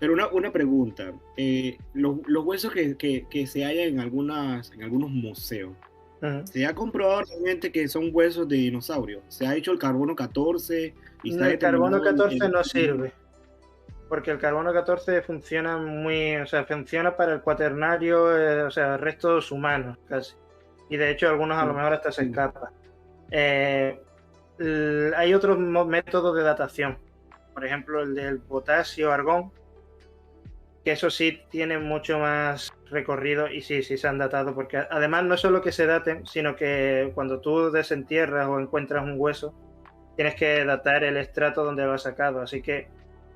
Pero una pregunta, los huesos que se hallan en algunos museos, Ujú. ¿se ha comprobado realmente que son huesos de dinosaurio? ¿Se ha hecho el carbono 14 y está El carbono determinado 14 no sirve, porque el carbono 14 funciona muy, o sea, funciona para el cuaternario, o sea, restos humanos casi. Y de hecho algunos a lo mejor hasta se Sí. escapan. Eh, Hay otros métodos de datación, por ejemplo el del potasio, argón, que eso sí tiene mucho más recorrido y sí, sí se han datado, porque además no es solo que se daten, sino que cuando tú desentierras o encuentras un hueso, tienes que datar el estrato donde lo has sacado, así que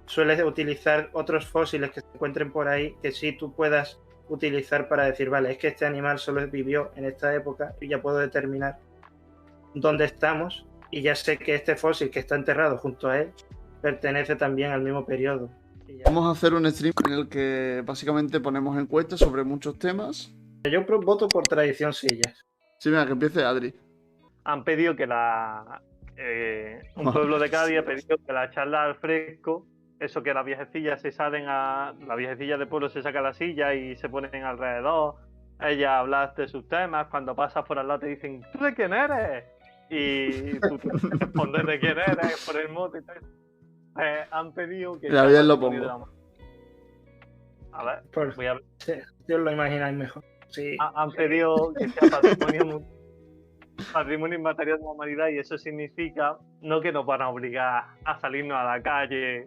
sueles utilizar otros fósiles que se encuentren por ahí que sí tú puedas utilizar para decir, vale, es que este animal solo vivió en esta época y ya puedo determinar dónde estamos y ya sé que este fósil que está enterrado junto a él pertenece también al mismo periodo. Y ya. Vamos a hacer un stream en el que básicamente ponemos encuestas sobre muchos temas. Yo voto por tradición sillas. Sí, mira, que empiece Adri. Han pedido que un pueblo de Cádiz ha pedido que la charla al fresco, eso que las viejecillas se salen las viejecillas del pueblo se sacan la silla y se ponen alrededor, ella habla de sus temas, cuando pasas por al lado te dicen, ¿tú de quién eres? Y tú tienes que responder de quién eres por el mote y tal. Han pedido que Mira, sea bien lo patrimonio de la pongo. A ver, Por, voy a ver. sí, si os lo imagináis mejor. Sí. Han pedido que sea patrimonio inmaterial de la humanidad y eso significa no que nos van a obligar a salirnos a la calle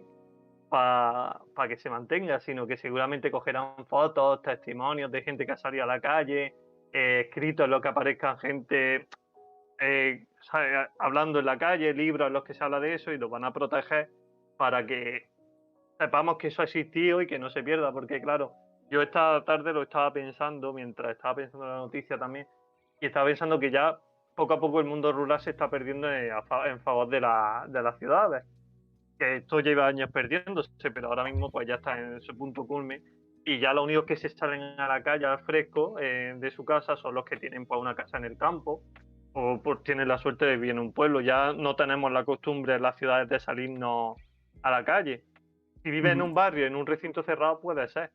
para que se mantenga, sino que seguramente cogerán fotos, testimonios de gente que ha salido a la calle, escritos en los que aparezcan gente hablando en la calle, libros en los que se habla de eso y los van a proteger para que sepamos que eso ha existido y que no se pierda, porque claro, yo esta tarde lo estaba pensando, mientras estaba pensando en la noticia también, y estaba pensando que ya poco a poco el mundo rural se está perdiendo en favor de las ciudades. Que esto lleva años perdiéndose, pero ahora mismo pues ya está en su punto culme. Y ya los únicos que se salen a la calle al fresco de su casa son los que tienen pues una casa en el campo o pues tienen la suerte de vivir en un pueblo. Ya no tenemos la costumbre en las ciudades de salirnos a la calle. Si vives en un barrio, en un recinto cerrado, puede ser.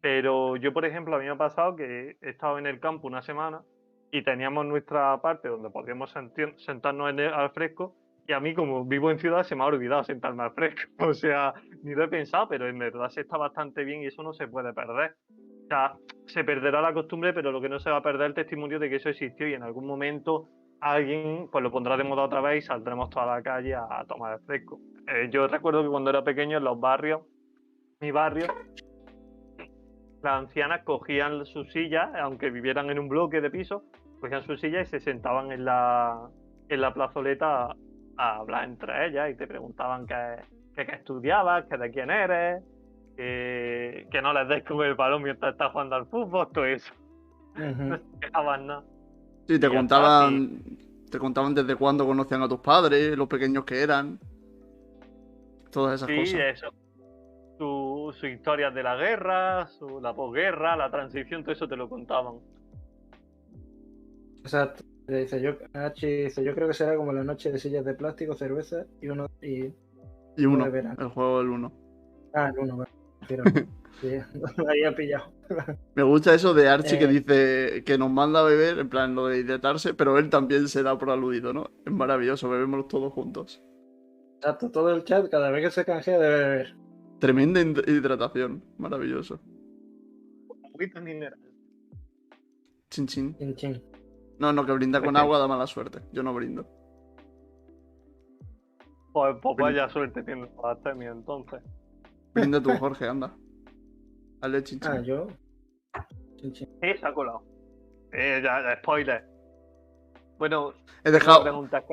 Pero yo, por ejemplo, a mí me ha pasado que he estado en el campo una semana y teníamos nuestra parte donde podíamos sentarnos al fresco y a mí, como vivo en ciudad, se me ha olvidado sentarme al fresco. O sea, ni lo he pensado, pero en verdad se está bastante bien y eso no se puede perder. O sea, se perderá la costumbre, pero lo que no se va a perder es el testimonio de que eso existió y en algún momento alguien pues lo pondrá de moda otra vez y saldremos toda la calle a tomar el fresco. Yo recuerdo que cuando era pequeño en los barrios, mi barrio, las ancianas cogían sus sillas, aunque vivieran en un bloque de pisos, cogían sus sillas y se sentaban en la plazoleta a hablar entre ellas y te preguntaban qué estudiabas, que de quién eres, que no les des con el balón mientras estás jugando al fútbol, todo eso. No se quejaban nada. Sí, Y ya está, y te contaban desde cuándo conocían a tus padres, los pequeños que eran, todas esas sí, cosas. eso. Sus historias de la guerra, la posguerra, la transición, todo eso te lo contaban. Exacto. Dice, yo creo que será como la noche de sillas de plástico, cerveza y uno Y uno, de verano. el juego del uno. Ah, el uno, vale. Sí, ahí ha pillado. Me gusta eso de Archie que dice que nos manda a beber, en plan lo de hidratarse, pero él también se da por aludido, ¿no? Es maravilloso, bebemos todos juntos. Exacto, todo el chat, cada vez que se canjea debe beber. Tremenda hidratación, maravilloso. Un poquito en dinero. Chin chin. Chin, chin. No, que brinda con agua da mala suerte. Yo no brindo. Pues vaya suerte tiene Artemio entonces. Brinda tú, Jorge, anda. Hazle chin chin. Ah, yo. Chin, chin. Sí, se ha colado. Ya, spoiler. Bueno, He una dejado. pregunta.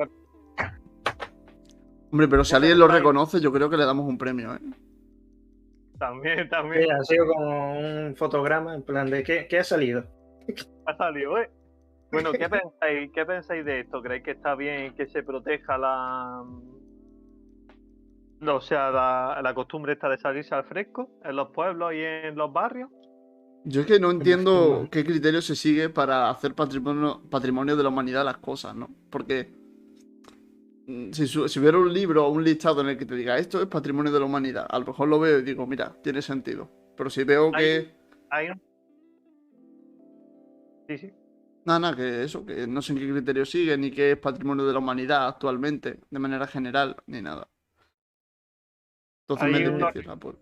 Hombre, pero si alguien lo reconoce, yo creo que le damos un premio, ¿eh? También. Sí, ha sido como un fotograma en plan de ¿qué ha salido? Ha salido, ¿eh? Bueno, ¿qué pensáis de esto? ¿Creéis que está bien que se proteja la costumbre esta de salirse al fresco en los pueblos y en los barrios? Yo es que no entiendo qué criterio se sigue para hacer patrimonio de la humanidad las cosas, ¿no? Porque si hubiera un libro o un listado en el que te diga esto es patrimonio de la humanidad, a lo mejor lo veo y digo, mira, tiene sentido. Pero si veo que... Sí. Nada, que eso, que no sé en qué criterio sigue, ni qué es patrimonio de la humanidad actualmente, de manera general, ni nada. Entonces Hay me es unos- difícil, pues.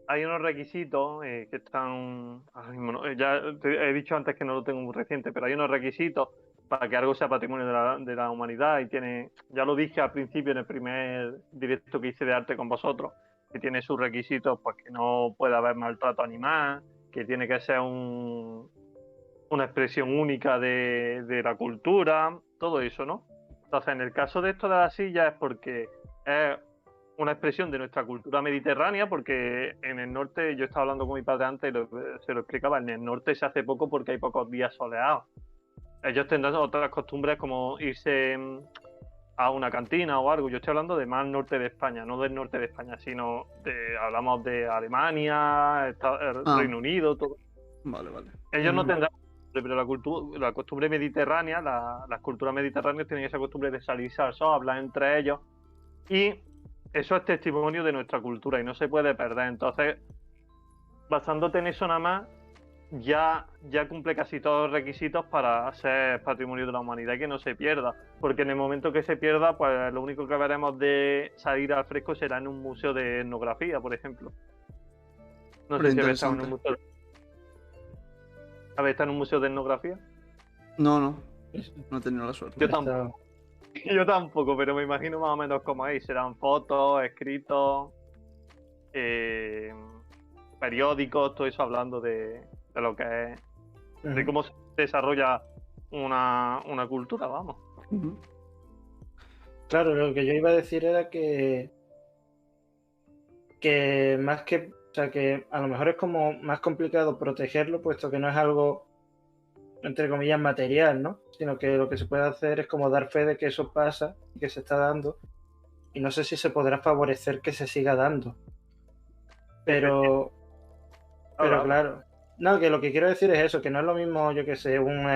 Hay unos requisitos que están. Ahora mismo ya te he dicho antes que no lo tengo muy reciente, pero hay unos requisitos para que algo sea patrimonio de la humanidad y tiene. Ya lo dije al principio en el primer directo que hice de arte con vosotros, que tiene sus requisitos, pues que no puede haber maltrato animal, que tiene que ser una expresión única de la cultura, todo eso, ¿no? Entonces, en el caso de esto de la silla es porque es una expresión de nuestra cultura mediterránea, porque en el norte, yo estaba hablando con mi padre antes y se lo explicaba, en el norte se hace poco porque hay pocos días soleados. Ellos tendrán otras costumbres como irse a una cantina o algo. Yo estoy hablando de más norte de España, no del norte de España, sino hablamos de Alemania, Reino Unido, todo. Vale. Ellos no tendrán, pero la costumbre mediterránea, las culturas mediterráneas tienen esa costumbre de salirse al sol, hablar entre ellos, y eso es testimonio de nuestra cultura y no se puede perder. Entonces, basándote en eso nada más, ya cumple casi todos los requisitos para ser patrimonio de la humanidad y que no se pierda. Porque en el momento que se pierda, pues lo único que veremos de salir al fresco será en un museo de etnografía, por ejemplo. No sé si habéis estado en un museo. ¿Habéis estado en un museo de etnografía? No he tenido la suerte. Yo tampoco, pero me imagino más o menos cómo es. Serán fotos, escritos, periódicos, todo eso hablando de lo que es, de cómo se desarrolla una cultura, vamos. Claro, lo que yo iba a decir era que más que, o sea, que a lo mejor es como más complicado protegerlo, puesto que no es algo, entre comillas, material, ¿no? Sino que lo que se puede hacer es como dar fe de que eso pasa y que se está dando. Y no sé si se podrá favorecer que se siga dando. Pero claro. No, que lo que quiero decir es eso, que no es lo mismo, yo que sé, un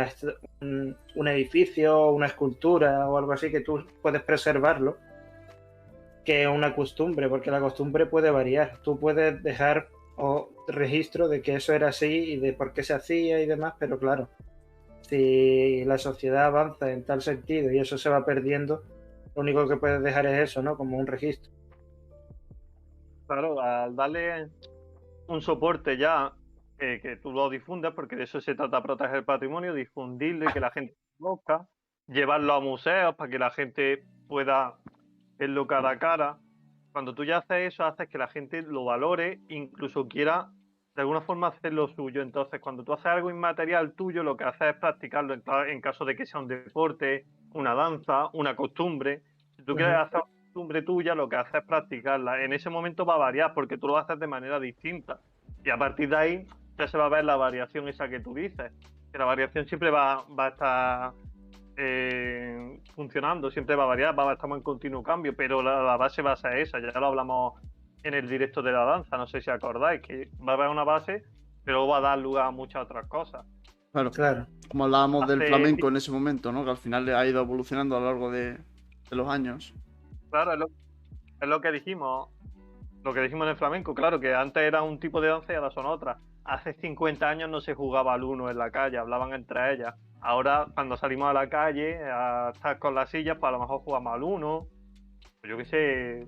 edificio, una escultura o algo así que tú puedes preservarlo, que una costumbre, porque la costumbre puede variar. Tú puedes dejar registro de que eso era así y de por qué se hacía y demás, pero claro, si la sociedad avanza en tal sentido y eso se va perdiendo, lo único que puedes dejar es eso, ¿no? Como un registro. Claro, al darle un soporte ya que tú lo difundas, porque de eso se trata, proteger el patrimonio, difundirlo y que la gente lo conozca, llevarlo a museos para que la gente pueda verlo cara a cara. Cuando tú ya haces eso, haces que la gente lo valore, incluso quiera de alguna forma hacer lo suyo. Entonces, cuando tú haces algo inmaterial tuyo, lo que haces es practicarlo en caso de que sea un deporte, una danza, una costumbre. Si tú quieres hacer una costumbre tuya, lo que haces es practicarla. En ese momento va a variar porque tú lo haces de manera distinta. Y a partir de ahí ya se va a ver la variación esa que tú dices. Que la variación siempre va a estar funcionando, siempre va a variar, estamos en continuo cambio, pero la base va a ser esa. Ya lo hablamos en el directo de la danza, no sé si acordáis, que va a haber una base, pero va a dar lugar a muchas otras cosas. Claro. Como hablábamos del flamenco en ese momento, ¿no? Que al final ha ido evolucionando a lo largo de los años. Claro, es lo que dijimos. Lo que dijimos en el flamenco, claro, que antes era un tipo de danza y ahora son otras. Hace 50 años no se jugaba al uno en la calle, hablaban entre ellas. Ahora, cuando salimos a la calle a estar con las sillas, pues a lo mejor jugamos al uno. Yo qué sé,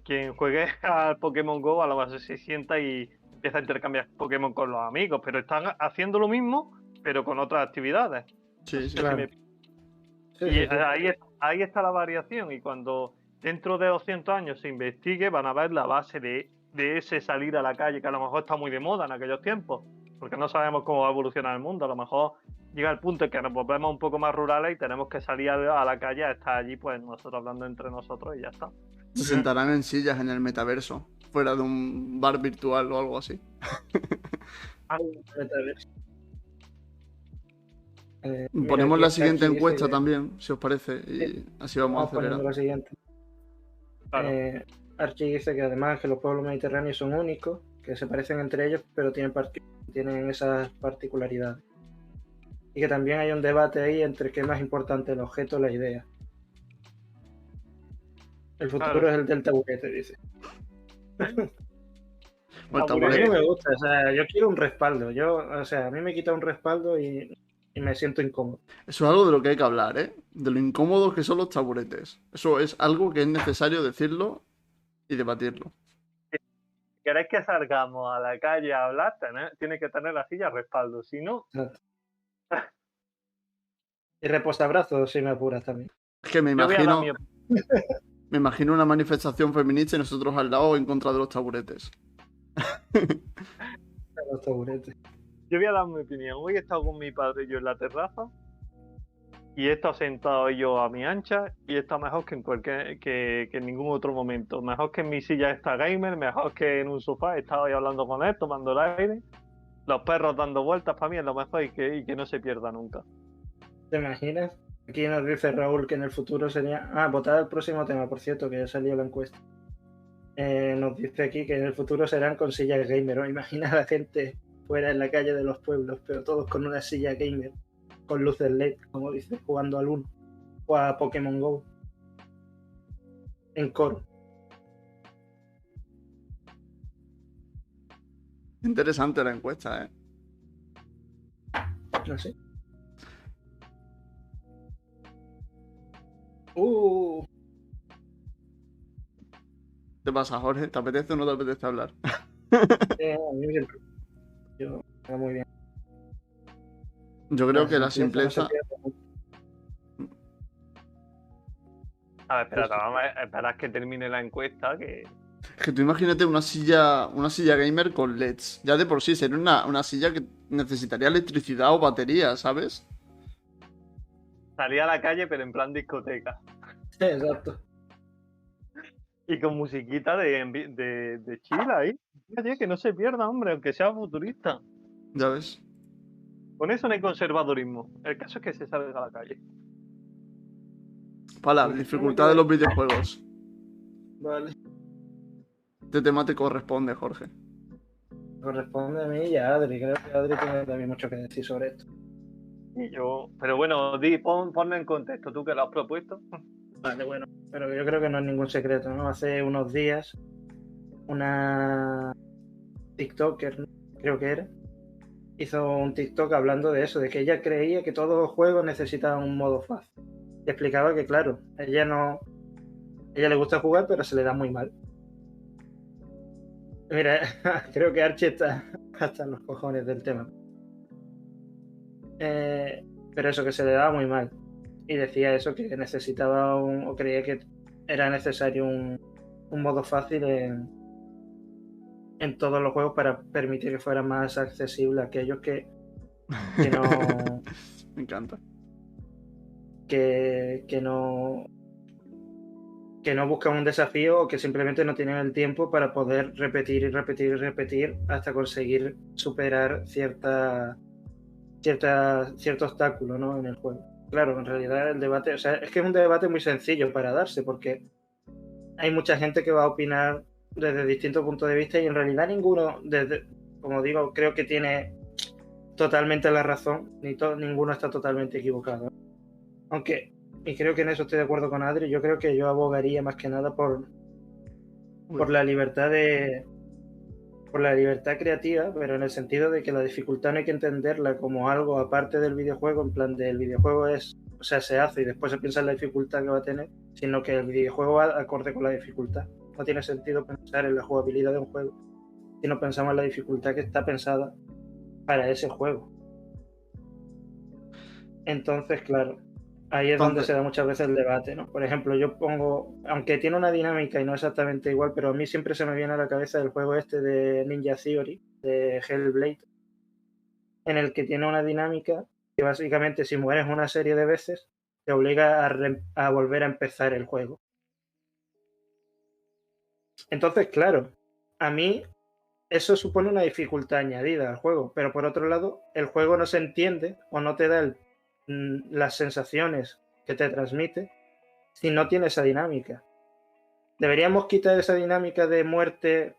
quien juegue al Pokémon Go a lo mejor se sienta y empieza a intercambiar Pokémon con los amigos, pero están haciendo lo mismo, pero con otras actividades. Sí, claro. Ahí está la variación, y cuando dentro de 200 años se investigue, van a ver la base de ese salir a la calle, que a lo mejor está muy de moda en aquellos tiempos, porque no sabemos cómo va a evolucionar el mundo. A lo mejor llega el punto en que nos volvemos un poco más rurales y tenemos que salir a la calle a estar allí, pues nosotros hablando entre nosotros y ya está. Se sentarán en sillas en el metaverso, fuera de un bar virtual o algo así. Ponemos la siguiente encuesta también, si os parece, y así vamos acelerando. La siguiente. Claro. Archie dice que además que los pueblos mediterráneos son únicos, que se parecen entre ellos, pero tienen esas particularidades. y que también hay un debate ahí entre qué es más importante, el objeto o la idea. El futuro Claro. es el del taburete, dice. Bueno, A mí no taburete. me gusta, o sea, yo quiero un respaldo. O sea, a mí me quita un respaldo y me siento incómodo. Eso es algo de lo que hay que hablar, ¿eh? De lo incómodos que son los taburetes. Eso es algo que es necesario decirlo y debatirlo. ¿Queréis que salgamos a la calle a hablar? Tiene que tener la silla respaldo. Si no, Exacto. Y reposabrazos si me apuras también. Es que me yo voy a dar imagino, mi me imagino una manifestación feminista y nosotros al lado en contra de los taburetes. Los taburetes. Yo voy a dar mi opinión. Hoy he estado con mi padre y yo en la terraza y he estado sentado yo a mi ancha y está mejor que en ningún otro momento. Mejor que en mi silla esta gamer, mejor que en un sofá. He estado ahí hablando con él, tomando el aire. Los perros dando vueltas para mí es lo mejor y que no se pierda nunca. ¿Te imaginas? Aquí nos dice Raúl que en el futuro sería... votar el próximo tema, por cierto, que ya salió la encuesta. Nos dice aquí que en el futuro serán con sillas gamer. ¿O? Imagina a la gente fuera en la calle de los pueblos, pero todos con una silla gamer, con luces LED, como dice, jugando al 1 o a Pokémon Go. En coro. Interesante la encuesta, ¿eh? No sé. ¿Qué pasa, Jorge? ¿Te apetece o no te apetece hablar? A mí siempre. Yo, está muy bien. Yo creo que la simpleza... No se pierde mucho. A ver, espera, vamos a esperar que termine la encuesta. Que Es que tú imagínate una silla gamer con LEDs. Ya de por sí sería una silla que necesitaría electricidad o batería, ¿sabes? salía a la calle, pero en plan discoteca. Exacto. Y con musiquita de chill ahí. Fíjate, que no se pierda, hombre, aunque sea futurista. Ya ves. Con eso no hay conservadurismo. El caso es que se salga a la calle. Para la dificultad de los videojuegos. Vale. Este tema te corresponde, Jorge. Corresponde a mí y a Adri. Creo que Adri tiene también mucho que decir sobre esto. Y yo. Pero bueno, ponme en contexto, tú que lo has propuesto. Vale, bueno. Pero yo creo que no es ningún secreto, ¿no? Hace unos días, una TikToker, ¿no? Creo que era, hizo un TikTok hablando de eso, de que ella creía que todos los juegos necesitaban un modo fácil. Y explicaba que, claro, ella le gusta jugar, pero se le da muy mal. Mira, creo que Archie está hasta en los cojones del tema. Pero eso, que se le daba muy mal. Y decía eso, que necesitaba o creía que era necesario un modo fácil en todos los juegos para permitir que fuera más accesible a aquellos que no... Me encanta. que no buscan un desafío o que simplemente no tienen el tiempo para poder repetir y repetir y repetir hasta conseguir superar cierto obstáculo, ¿no? En el juego. Claro, en realidad el debate, o sea, es que es un debate muy sencillo para darse, porque hay mucha gente que va a opinar desde distintos puntos de vista y en realidad ninguno, como digo, creo que tiene totalmente la razón, ninguno está totalmente equivocado. Aunque, y creo que en eso estoy de acuerdo con Adri, yo creo que yo abogaría más que nada por la libertad por la libertad creativa, pero en el sentido de que la dificultad no hay que entenderla como algo aparte del videojuego, en plan del videojuego se hace y después se piensa en la dificultad que va a tener, sino que el videojuego va acorde con la dificultad. No tiene sentido pensar en la jugabilidad de un juego si no pensamos en la dificultad que está pensada para ese juego. Entonces, claro, ahí es donde se da muchas veces el debate, ¿no? Por ejemplo, yo pongo, aunque tiene una dinámica y no exactamente igual, pero a mí siempre se me viene a la cabeza el juego este de Ninja Theory, de Hellblade, en el que tiene una dinámica que básicamente si mueres una serie de veces te obliga a volver a empezar el juego. Entonces, claro, a mí eso supone una dificultad añadida al juego, pero por otro lado, el juego no se entiende o no te da las sensaciones que te transmite si no tiene esa dinámica. Deberíamos quitar esa dinámica de muerte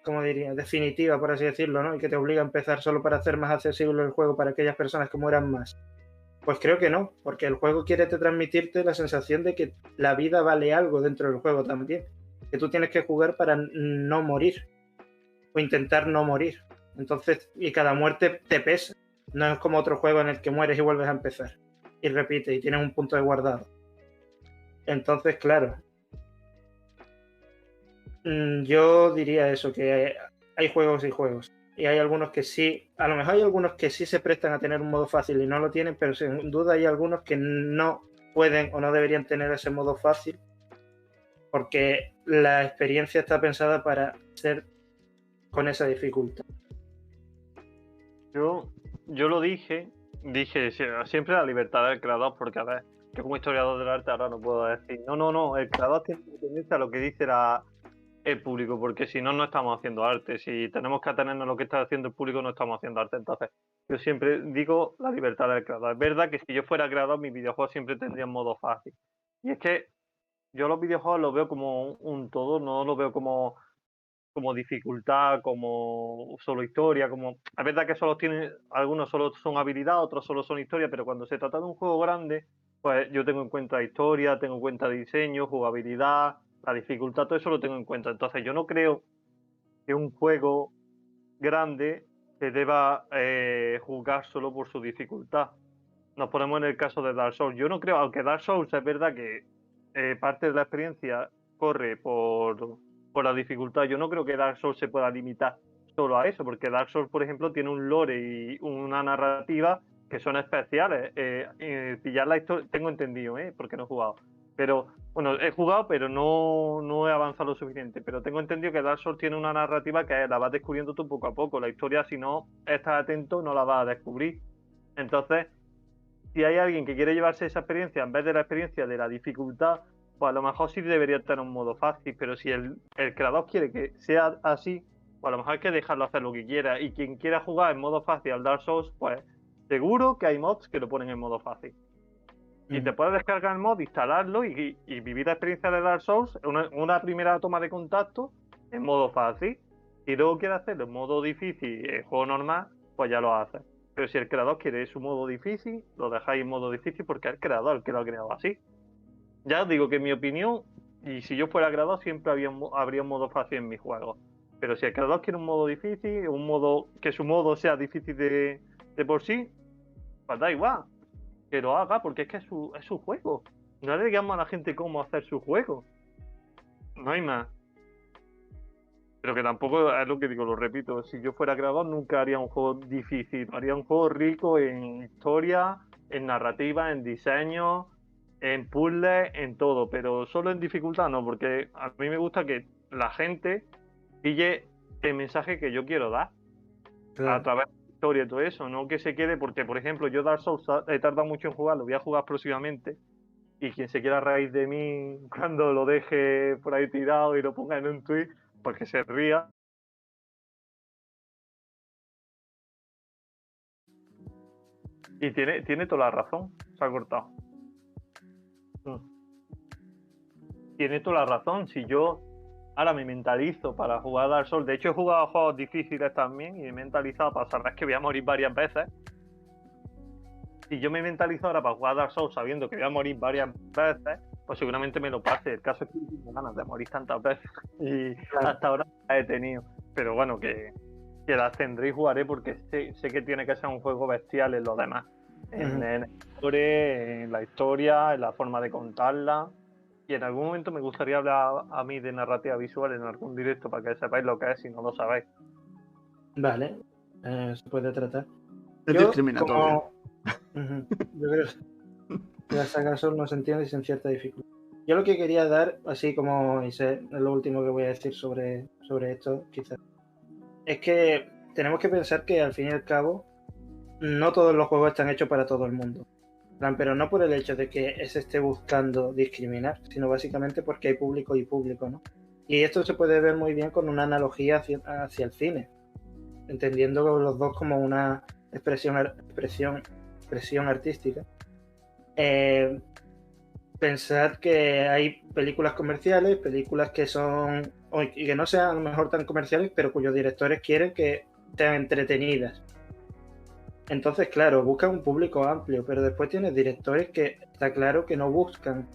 como diría, definitiva, por así decirlo, ¿no? Y que te obliga a empezar solo para hacer más accesible el juego para aquellas personas que mueran más. Pues creo que no, porque el juego quiere transmitirte la sensación de que la vida vale algo dentro del juego también. Que tú tienes que jugar para no morir o intentar no morir. Entonces, y cada muerte te pesa. No es como otro juego en el que mueres y vuelves a empezar. Y repites y tienes un punto de guardado. Entonces, claro. Yo diría eso, que hay juegos y juegos. Y hay algunos que sí, a lo mejor hay algunos que sí se prestan a tener un modo fácil y no lo tienen, pero sin duda hay algunos que no pueden o no deberían tener ese modo fácil porque la experiencia está pensada para ser con esa dificultad. Yo lo dije siempre la libertad del creador, porque a ver, yo como historiador del arte ahora no puedo decir, no, el creador tiene que tenerse a lo que dice el público, porque si no, no estamos haciendo arte. Si tenemos que atenernos a lo que está haciendo el público, no estamos haciendo arte. Entonces, yo siempre digo la libertad del creador. Es verdad que si yo fuera creador, mis videojuegos siempre tendrían modo fácil. Y es que yo los videojuegos los veo como un todo, no los veo como dificultad, como solo historia, como... Es verdad que algunos solo son habilidad, otros solo son historia, pero cuando se trata de un juego grande, pues yo tengo en cuenta historia, tengo en cuenta diseño, jugabilidad, la dificultad, todo eso lo tengo en cuenta. Entonces yo no creo que un juego grande se deba jugar solo por su dificultad. Nos ponemos en el caso de Dark Souls. Yo no creo, aunque Dark Souls es verdad que parte de la experiencia corre por la dificultad, yo no creo que Dark Souls se pueda limitar solo a eso, porque Dark Souls, por ejemplo, tiene un lore y una narrativa que son especiales. Pillar la historia, tengo entendido, porque no he jugado. Pero, bueno, he jugado, pero no he avanzado lo suficiente. Pero tengo entendido que Dark Souls tiene una narrativa que la vas descubriendo tú poco a poco. La historia, si no estás atento, no la vas a descubrir. Entonces, si hay alguien que quiere llevarse esa experiencia en vez de la experiencia de la dificultad, pues a lo mejor sí debería tener un modo fácil, pero si el creador quiere que sea así, pues a lo mejor hay que dejarlo hacer lo que quiera. Y quien quiera jugar en modo fácil al Dark Souls, pues seguro que hay mods que lo ponen en modo fácil. Y te puedes descargar el mod, instalarlo y vivir la experiencia de Dark Souls, una primera toma de contacto en modo fácil. Y luego quieres hacerlo en modo difícil, en juego normal, pues ya lo haces. Pero si el creador quiere su modo difícil, lo dejáis en modo difícil porque es el creador el que lo ha creado así. Ya os digo que en mi opinión, y si yo fuera creador, siempre habría un modo fácil en mis juegos. Pero si el creador quiere un modo difícil, que su modo sea difícil de por sí, pues da igual. Que lo haga porque es que es su juego. No le digamos a la gente cómo hacer su juego. No hay más. Pero que tampoco es lo que digo, lo repito. Si yo fuera creador nunca haría un juego difícil. Haría un juego rico en historia, en narrativa, en diseño, en puzzles, en todo. Pero solo en dificultad no, porque a mí me gusta que la gente pille el mensaje que yo quiero dar. Claro. A través de la historia y todo eso. No que se quede, porque por ejemplo yo Dark Souls he tardado mucho en jugarlo. Voy a jugar próximamente. Y quien se quiera reír de mí cuando lo deje por ahí tirado y lo ponga en un tweet, porque se ría. Y tiene toda la razón. Se ha cortado. Tiene toda la razón. Si yo ahora me mentalizo para jugar a Dark Souls, de hecho he jugado a juegos difíciles también y me he mentalizado para saber que voy a morir varias veces. Si yo me mentalizo ahora para jugar a Dark Souls sabiendo que voy a morir varias veces, pues seguramente me lo pase. El caso es que no tengo ganas de morir tantas veces y claro, hasta ahora la he tenido. Pero bueno, que las tendré y jugaré porque sé que tiene que ser un juego bestial en lo demás. En la historia, en la forma de contarla. Y en algún momento me gustaría hablar a mí de narrativa visual en algún directo para que sepáis lo que es si no lo sabéis. Vale, se puede tratar. Es discriminatorio. Yo creo que la saga Souls no se entiende sin cierta dificultad. Yo lo que quería dar, así como hice, es lo último que voy a decir sobre esto, quizás, es que tenemos que pensar que al fin y al cabo no todos los juegos están hechos para todo el mundo. Pero no por el hecho de que se esté buscando discriminar, sino básicamente porque hay público y público, ¿no? Y esto se puede ver muy bien con una analogía hacia el cine, entendiendo los dos como una expresión artística. pensad que hay películas comerciales, películas que son, y que no sean a lo mejor tan comerciales, pero cuyos directores quieren que sean entretenidas. Entonces, claro, buscan un público amplio, pero después tienes directores que está claro que no buscan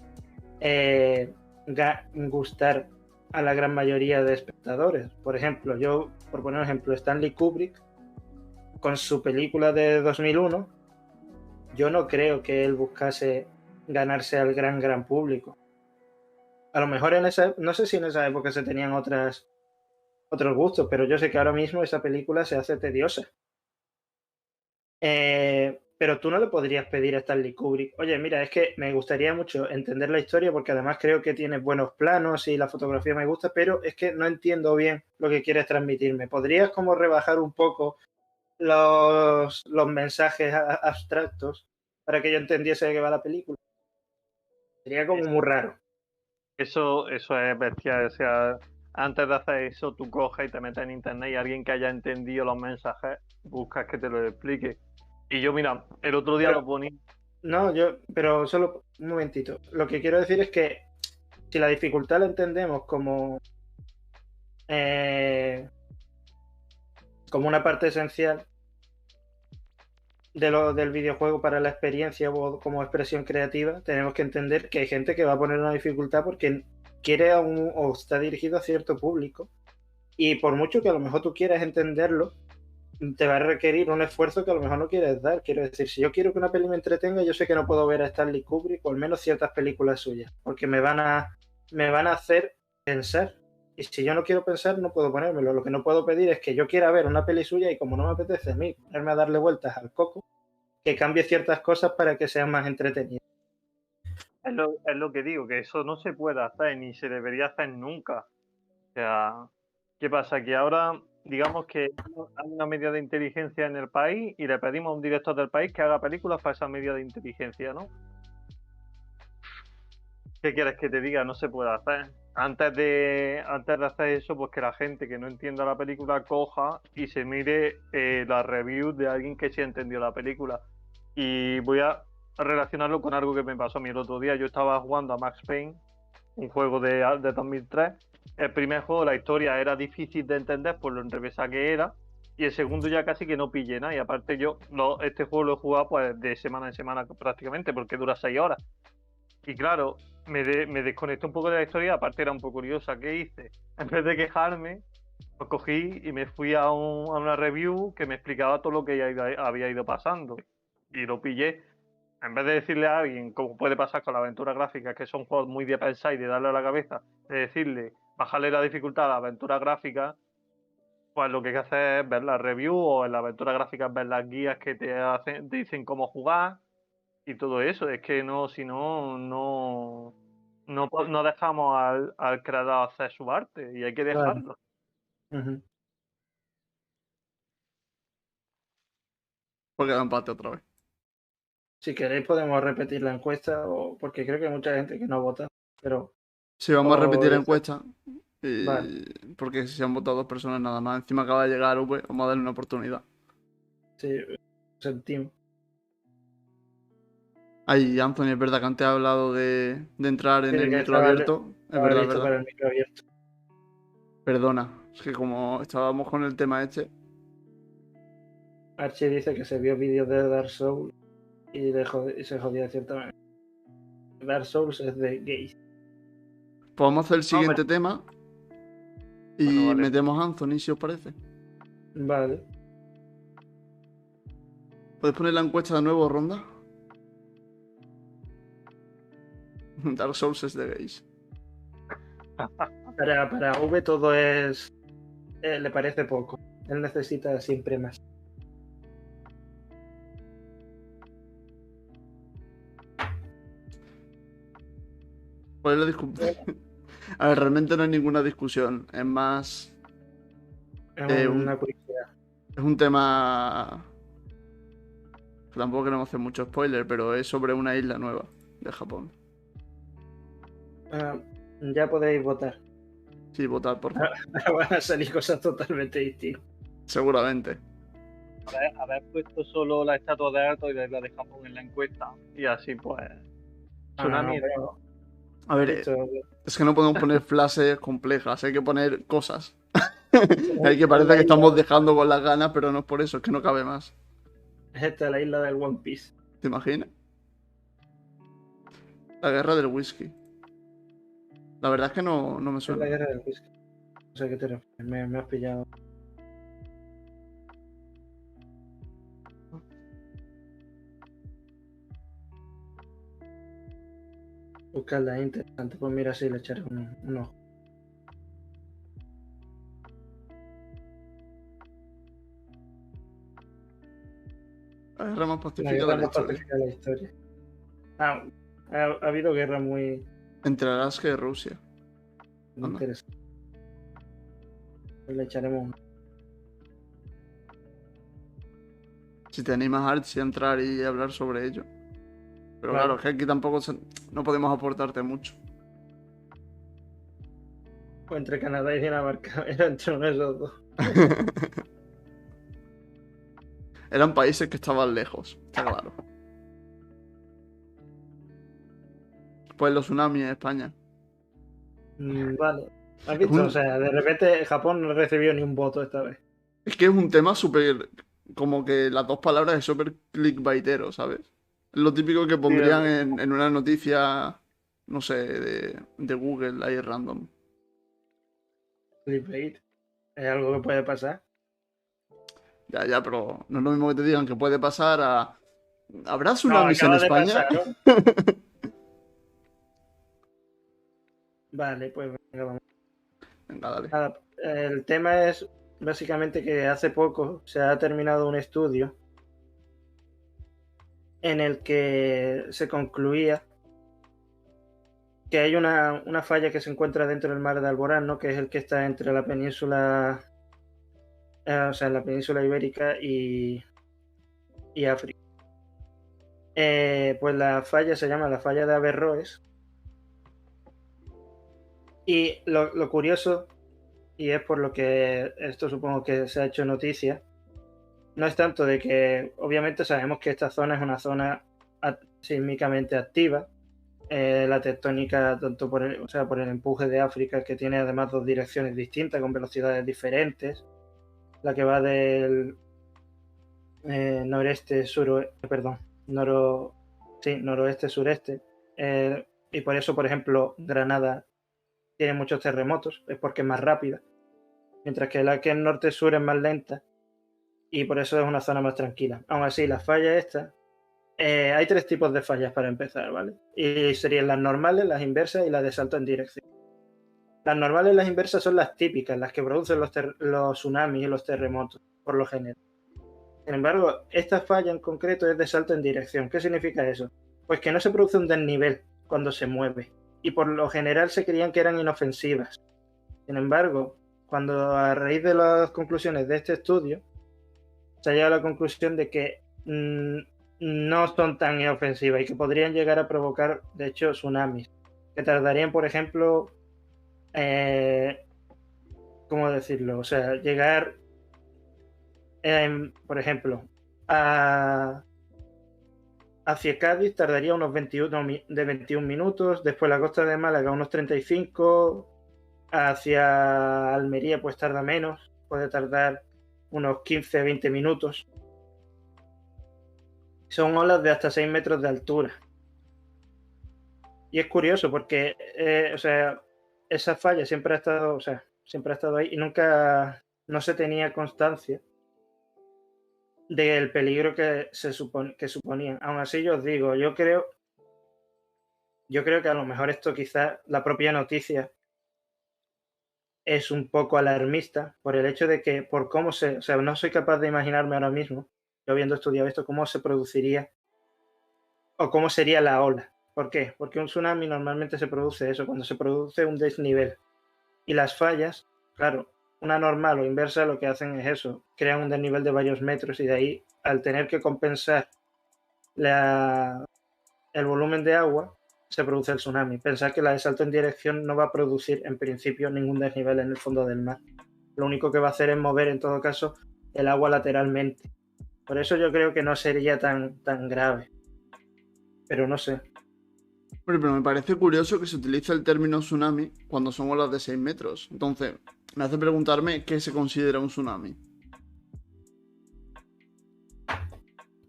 gustar a la gran mayoría de espectadores. Por ejemplo, por poner un ejemplo, Stanley Kubrick, con su película de 2001, yo no creo que él buscase ganarse al gran público. A lo mejor no sé si en esa época se tenían otros gustos, pero yo sé que ahora mismo esa película se hace tediosa. Pero tú no le podrías pedir a Stanley Kubrick, oye, mira, es que me gustaría mucho entender la historia porque además creo que tiene buenos planos y la fotografía me gusta, pero es que no entiendo bien lo que quieres transmitirme. ¿Podrías como rebajar un poco los mensajes abstractos para que yo entendiese de qué va la película? Sería como muy raro. Eso es bestial. O sea, antes de hacer eso, tú coges y te metes en internet y alguien que haya entendido los mensajes, buscas que te lo explique. Y yo, mira, el otro día lo ponía. No, pero solo un momentito. Lo que quiero decir es que si la dificultad la entendemos como una parte esencial del videojuego para la experiencia o como expresión creativa, tenemos que entender que hay gente que va a poner una dificultad porque quiere o está dirigido a cierto público, y por mucho que a lo mejor tú quieras entenderlo, te va a requerir un esfuerzo que a lo mejor no quieres dar. Quiero decir, si yo quiero que una peli me entretenga, yo sé que no puedo ver a Stanley Kubrick o al menos ciertas películas suyas, porque me van a hacer pensar. Y si yo no quiero pensar, no puedo ponérmelo. Lo que no puedo pedir es que yo quiera ver una peli suya y como no me apetece a mí ponerme a darle vueltas al coco, que cambie ciertas cosas para que sean más entretenidas. Es lo que digo, que eso no se puede hacer ni se debería hacer nunca. O sea, ¿qué pasa? Que ahora, digamos que hay una media de inteligencia en el país y le pedimos a un director del país que haga películas para esa media de inteligencia, ¿no? ¿Qué quieres que te diga? No se puede hacer. Antes de hacer eso, pues que la gente que no entienda la película coja y se mire las reviews de alguien que sí entendió la película. Y voy a relacionarlo con algo que me pasó a mí el otro día. Yo estaba jugando a Max Payne, un juego de 2003. El primer juego, la historia era difícil de entender por lo enrevesada que era. Y el segundo ya casi que no pillé nada. Y aparte este juego lo he jugado pues de semana en semana prácticamente porque dura 6 horas. Y claro, me desconecté un poco de la historia, aparte era un poco curiosa. ¿Qué hice? En vez de quejarme, pues cogí y me fui a una review que me explicaba todo lo que había ido pasando. Y lo pillé. En vez de decirle a alguien, como puede pasar con la aventura gráfica, que son juegos muy de pensar y de darle a la cabeza, de decirle, bajarle la dificultad a la aventura gráfica, pues lo que hay que hacer es ver la review o en la aventura gráfica ver las guías que te dicen cómo jugar. Y todo eso, es que no, si no, no dejamos al creador hacer su arte y hay que dejarlo. Claro. Uh-huh. Porque da empate otra vez. Si queréis podemos repetir la encuesta, porque creo que hay mucha gente que no vota, pero... Sí, vamos a repetir la encuesta. Vale. Porque si han votado 2 personas nada más, encima acaba de llegar V, vamos a darle una oportunidad. Sí, sentimos. Ay, Anthony, es verdad que antes ha hablado de entrar en el micro abierto. Es verdad, es verdad. Para el micro abierto. Perdona, es que como estábamos con el tema este. Archie dice que se vio vídeos de Dark Souls y se jodía de cierta manera. Dark Souls es de gays. Pues vamos a hacer el siguiente tema. Y Bueno, vale. metemos a Anthony, si os parece. Vale. ¿Puedes poner la encuesta de nuevo, Ronda? Dark Souls es de gays. Para V todo es... le parece poco. Él necesita siempre más. ¿Cuál es la discusión? A ver, realmente no hay ninguna discusión. Es más... Es una curiosidad. Es un tema... Tampoco queremos hacer mucho spoiler, pero es sobre una isla nueva de Japón. Ya podéis votar. Sí, votad, por favor. Ahora van a salir cosas totalmente distintas. Seguramente. Haber puesto solo la estatua de Arto y la de Japón en la encuesta y así pues Tsunami. pero A ver, esto- es que no podemos poner frases complejas, hay que poner cosas. Hay que parece la que estamos isla- dejando con las ganas, pero no es por eso, es que no cabe más. Esta es la isla del One Piece. ¿Te imaginas? La guerra del whisky. La verdad es que no me Es la suena. guerra del whisky. No sé a qué te refieres. Me has pillado. Buscarla, es interesante. Pues mira, sí, le echaré un ojo. La guerra más La pacífica guerra de la más historia. pacífica de la historia. Ha habido guerra muy Entre Alaska y Rusia. Anda. interesante. Le echaremos un... Si te animas, Archie, a entrar y hablar sobre ello. Pero Claro. claro, es que aquí tampoco no podemos aportarte mucho. Pues entre Canadá y Dinamarca. Era entre uno de esos dos. Eran países que estaban lejos, está claro. Pues los tsunamis en España. Vale. ¿Has visto? un- O sea, de repente Japón no recibió ni un voto esta vez. Es que es un tema súper. Como que las dos palabras es súper clickbaitero, ¿sabes? Es lo típico que pondrían en una noticia, no sé, de Google, ahí random. Clickbait. Es algo que puede pasar. Ya, pero no es lo mismo que te digan que puede pasar a. ¿Habrá No, tsunamis en acaba de España? pasar, ¿no? Vale, pues venga, vamos. Venga, dale. Nada, el tema es básicamente que hace poco se ha terminado un estudio en el que se concluía que hay una falla que se encuentra dentro del mar de Alborán, ¿no? Que es el que está entre la península, o sea, la península ibérica y África. Pues la falla se llama la falla de Averroes. Y lo curioso, y es por lo que esto supongo que se ha hecho noticia, no es tanto de que obviamente sabemos que esta zona es una zona sísmicamente activa. La tectónica, tanto por por el empuje de África, que tiene además dos direcciones distintas con velocidades diferentes, la que va del noroeste sureste, y por eso, por ejemplo, Granada tiene muchos terremotos, es porque es más rápida, mientras que la que es norte-sur es más lenta y por eso es una zona más tranquila. Aún así, las fallas estas, hay tres tipos de fallas para empezar, ¿vale? Y serían las normales, las inversas y las de salto en dirección. Las normales y las inversas son las típicas, las que producen los tsunamis y los terremotos, por lo general. Sin embargo, esta falla en concreto es de salto en dirección. ¿Qué significa eso? Pues que no se produce un desnivel cuando se mueve, y por lo general se creían que eran inofensivas. Sin embargo, cuando a raíz de las conclusiones de este estudio, se ha llegado a la conclusión de que no son tan inofensivas y que podrían llegar a provocar, de hecho, tsunamis, que tardarían, por ejemplo, ¿cómo decirlo? O sea, llegar, por ejemplo, hacia Cádiz tardaría unos 21 minutos, después la costa de Málaga unos 35, hacia Almería pues tarda menos, puede tardar unos 15-20 minutos. Son olas de hasta 6 metros de altura. Y es curioso porque, o sea, esa falla siempre ha estado, o sea, siempre ha estado ahí y nunca no se tenía constancia del peligro que suponían. Aún así, yo os digo, yo creo que a lo mejor esto quizás la propia noticia es un poco alarmista por el hecho de que por cómo o sea, no soy capaz de imaginarme ahora mismo, yo habiendo estudiado esto, cómo se produciría o cómo sería la ola. ¿Por qué? Porque un tsunami normalmente se produce eso, cuando se produce un desnivel. Y las fallas, claro, una normal o inversa lo que hacen es eso, crean un desnivel de varios metros y de ahí, al tener que compensar el volumen de agua, se produce el tsunami. Pensar que la de salto en dirección no va a producir en principio ningún desnivel en el fondo del mar. Lo único que va a hacer es mover en todo caso el agua lateralmente. Por eso yo creo que no sería tan grave. Pero no sé. Pero me parece curioso que se utilice el término tsunami cuando son olas de 6 metros. Entonces, me hace preguntarme qué se considera un tsunami.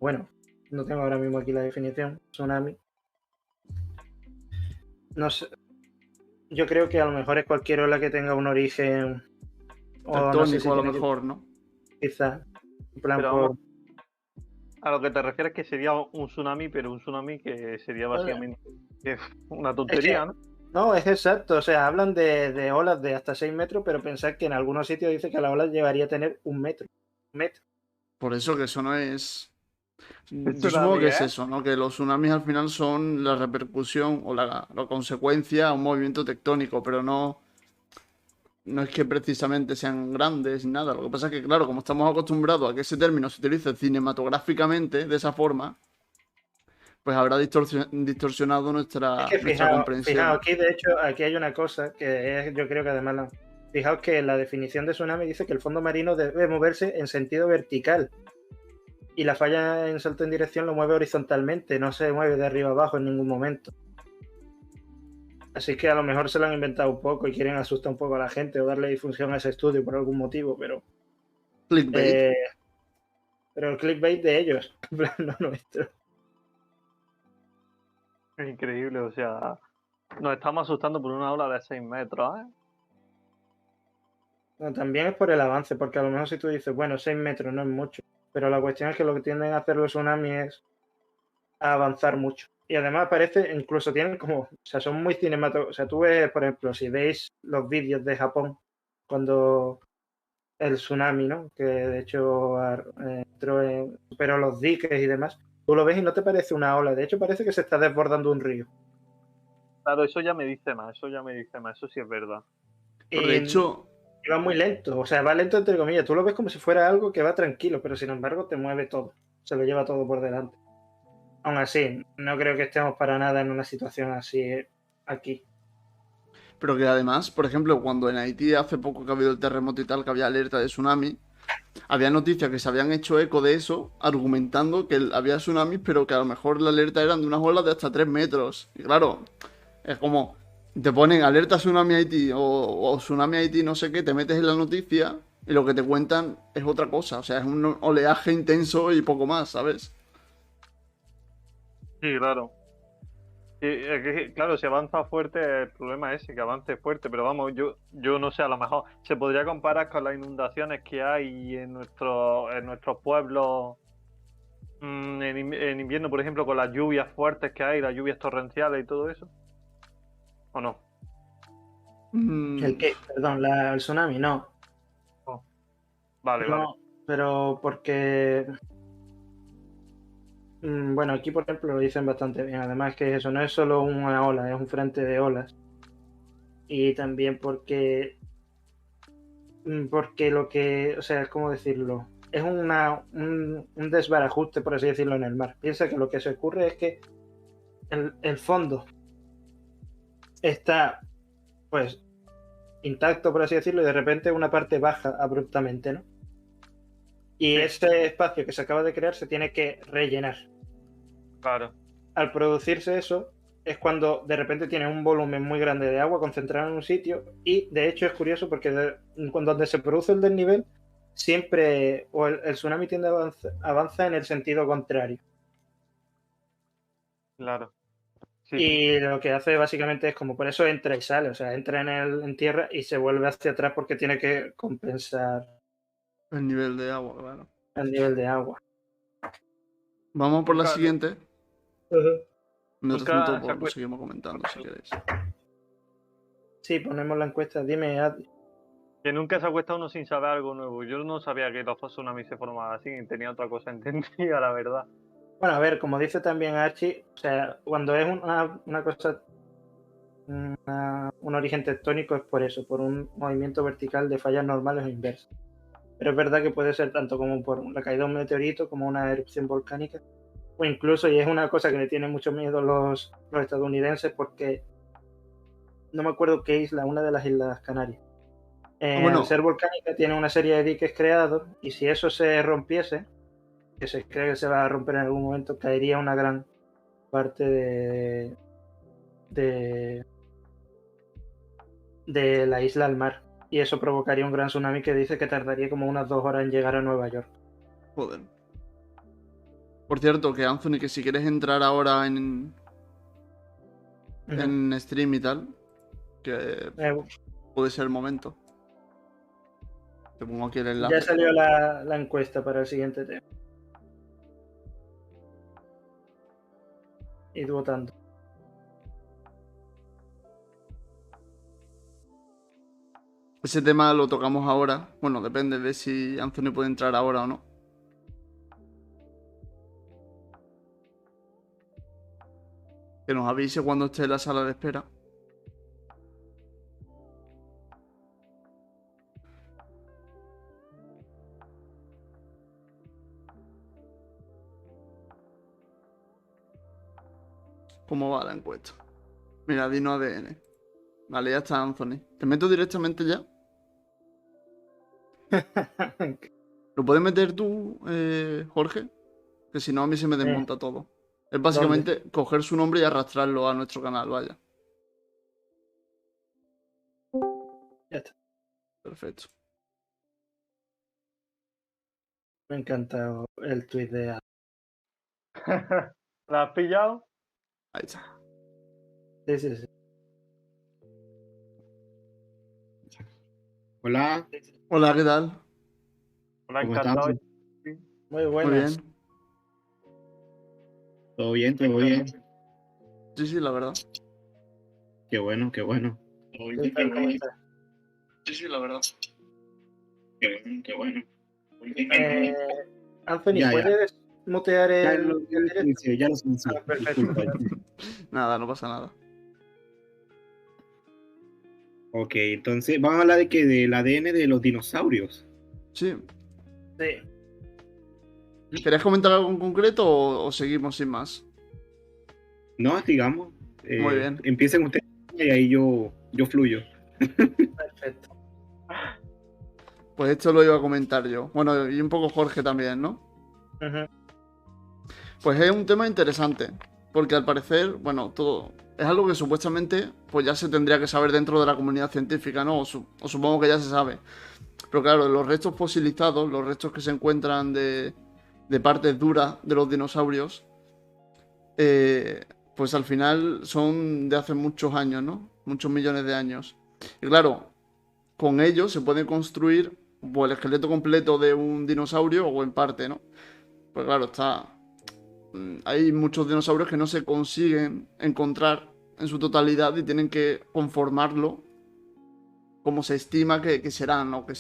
Bueno, no tengo ahora mismo aquí la definición. Tsunami. No sé. Yo creo que a lo mejor es cualquier ola que tenga un origen. O no sé si Tectónico a lo tiene que- mejor, ¿no? Quizá. En plan, Pero por. vamos, a lo que te refieres que sería un tsunami, pero un tsunami que sería básicamente una tontería, ¿no? No, es exacto. O sea, hablan de olas de hasta 6 metros, pero pensad que en algunos sitios dice que la ola llevaría a tener 1 metro. 1 metro. Por eso que eso no es... Yo Tsunami, supongo que es ¿eh? eso, ¿no? Que los tsunamis al final son la repercusión o la consecuencia a un movimiento tectónico, pero no es que precisamente sean grandes ni nada. Lo que pasa es que, claro, como estamos acostumbrados a que ese término se utilice cinematográficamente de esa forma, pues habrá distorsionado Es nuestra, que nuestra comprensión. fijaos, aquí de hecho, aquí hay una cosa que es, yo creo que además, fijaos que la definición de tsunami dice que el fondo marino debe moverse en sentido vertical y la falla en salto en dirección lo mueve horizontalmente, no se mueve de arriba abajo en ningún momento. Así que a lo mejor se lo han inventado un poco y quieren asustar un poco a la gente o darle difusión a ese estudio por algún motivo, Clickbait. pero el clickbait de ellos, en plan, no nuestro. Es increíble, o sea, nos estamos asustando por una ola de 6 metros, ¿eh? No, también es por el avance, porque a lo mejor si tú dices, bueno, 6 metros no es mucho, pero la cuestión es que lo que tienden a hacer los tsunamis es a avanzar mucho. Y además parece, incluso tienen como, o sea, son muy cinematográficos. O sea, tú ves, por ejemplo, si veis los vídeos de Japón, cuando el tsunami, ¿no? Que de hecho entró en, superó los diques y demás, tú lo ves y no te parece una ola, de hecho parece que se está desbordando un río. Claro, eso ya me dice más, eso sí es verdad. De hecho, Y va muy lento, o sea, va lento entre comillas. Tú lo ves como si fuera algo que va tranquilo, pero sin embargo te mueve todo, se lo lleva todo por delante. Aún así, no creo que estemos para nada en una situación así aquí. pero que además, por ejemplo, cuando en Haití hace poco que ha habido el terremoto y tal, que había alerta de tsunami, había noticias que se habían hecho eco de eso, argumentando que había tsunamis, pero que a lo mejor la alerta eran de unas olas de hasta 3 metros. Y claro, es como, te ponen alerta tsunami Haití o tsunami Haití no sé qué, te metes en la noticia y lo que te cuentan es otra cosa. O sea, es un oleaje intenso y poco más, ¿sabes? Sí, claro. Y, claro, si avanza fuerte, el problema es ese, que avance fuerte, pero vamos, yo no sé, a lo mejor se podría comparar con las inundaciones que hay en nuestros pueblos en invierno, por ejemplo, con las lluvias fuertes que hay, las lluvias torrenciales y todo eso. ¿O no? ¿El qué? Perdón, el tsunami, no. Oh. Vale, No, vale. pero porque... Bueno, aquí por ejemplo lo dicen bastante bien. Además que eso no es solo una ola, es un frente de olas. Y también porque lo que, o sea, ¿cómo decirlo? Es un desbarajuste, por así decirlo, en el mar. Piensa que lo que se ocurre es que el fondo está, pues, intacto, por así decirlo, y de repente una parte baja abruptamente, ¿no? Y Sí. ese espacio que se acaba de crear se tiene que rellenar. Claro. Al producirse eso, es cuando de repente tienes un volumen muy grande de agua concentrado en un sitio y de hecho es curioso porque donde se produce el desnivel siempre o el tsunami tiende a avanza en el sentido contrario Claro. Sí, y lo que hace básicamente es como por eso entra y sale, o sea, entra en tierra y se vuelve hacia atrás porque tiene que compensar El nivel de agua, claro. el nivel de agua. Vamos por la Nunca, siguiente. Mientras nunca tanto, se pues, lo acuesta. seguimos comentando si queréis. Sí, ponemos la encuesta, dime Adri. Que nunca se acuesta uno sin saber algo nuevo. Yo no sabía que los tsunamis se formaban así, tenía otra cosa entendida, la verdad. Bueno, a ver, como dice también Archie, o sea, cuando es una cosa, un origen tectónico es por eso, por un movimiento vertical de fallas normales o inversas. Pero es verdad que puede ser tanto como por la caída de un meteorito como una erupción volcánica, o incluso, y es una cosa que le tienen mucho miedo los estadounidenses, porque no me acuerdo qué isla, una de las Islas Canarias. Bueno. Al ser volcánica tiene una serie de diques creados, y si eso se rompiese, que se cree que se va a romper en algún momento, caería una gran parte de la isla al mar. Y eso provocaría un gran tsunami que dice que tardaría como unas 2 horas en llegar a Nueva York. Joder. Por cierto, que Anthony, que si quieres entrar ahora en stream y tal, que puede ser el momento. Te pongo aquí el enlace. Ya salió la encuesta para el siguiente tema. Id votando. Ese tema lo tocamos ahora. Bueno, depende de si Anthony puede entrar ahora o no. Que nos avise cuando esté en la sala de espera. ¿Cómo va la encuesta? Mira, Dino ADN. Vale, ya está Anthony. ¿Te meto directamente ya? ¿Lo puedes meter tú, Jorge? Que si no, a mí se me desmonta todo. Es básicamente coger su nombre y arrastrarlo a nuestro canal, vaya. Ya está. Perfecto. Me ha encantado el tweet de Adam. ¿La has pillado? Ahí está. Sí. Hola, Hola, ¿qué tal? Hola, ¿cómo encantado. estás? Muy Muy buenas. bien. ¿Todo bien? ¿Todo bien? Sí, la verdad. Qué bueno, qué bueno. ¿Qué tal? ¿Cómo estás? Sí, la verdad. Qué bueno. Anthony, Ya. ¿puedes mutear el directo? Ya lo silencié. Ah, perfecto. Disculpa. Nada, no pasa nada. Ok, entonces vamos a hablar de que del ADN de los dinosaurios. Sí. Sí. ¿Querías comentar algo en concreto o seguimos sin más? No, digamos. Muy bien. Empiecen ustedes y ahí yo fluyo. Perfecto. Pues esto lo iba a comentar yo. Bueno, y un poco Jorge también, ¿no? Ujú. Pues es un tema interesante. Porque al parecer, bueno, todo es algo que supuestamente pues ya se tendría que saber dentro de la comunidad científica, ¿no? O supongo que ya se sabe. Pero claro, los restos fosilizados, los restos que se encuentran de partes duras de los dinosaurios, pues al final son de hace muchos años, ¿no? Muchos millones de años. Y claro, con ellos se puede construir pues, el esqueleto completo de un dinosaurio o en parte, ¿no? Pues claro, hay muchos dinosaurios que no se consiguen encontrar en su totalidad y tienen que conformarlo como se estima que serán o que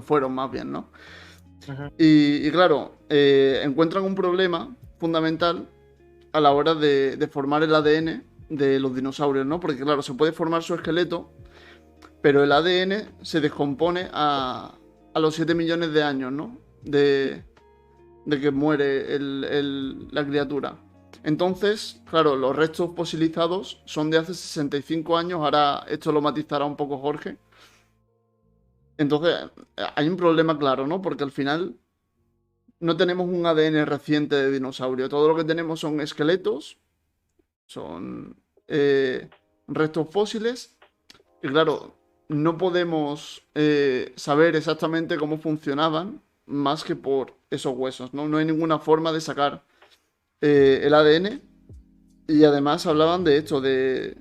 fueron más bien, ¿no? Ujú. Y claro, encuentran un problema fundamental a la hora de formar el ADN de los dinosaurios, ¿no? Porque claro, se puede formar su esqueleto, pero el ADN se descompone a los 7 millones de años, ¿no? De que muere la criatura. Entonces, claro, los restos fosilizados son de hace 65 años, ahora esto lo matizará un poco Jorge. Entonces, hay un problema claro, ¿no? Porque al final no tenemos un ADN reciente de dinosaurio. Todo lo que tenemos son esqueletos, son restos fósiles. Y claro, no podemos saber exactamente cómo funcionaban más que por esos huesos, ¿no? No hay ninguna forma de sacar el ADN. Y además hablaban de esto, de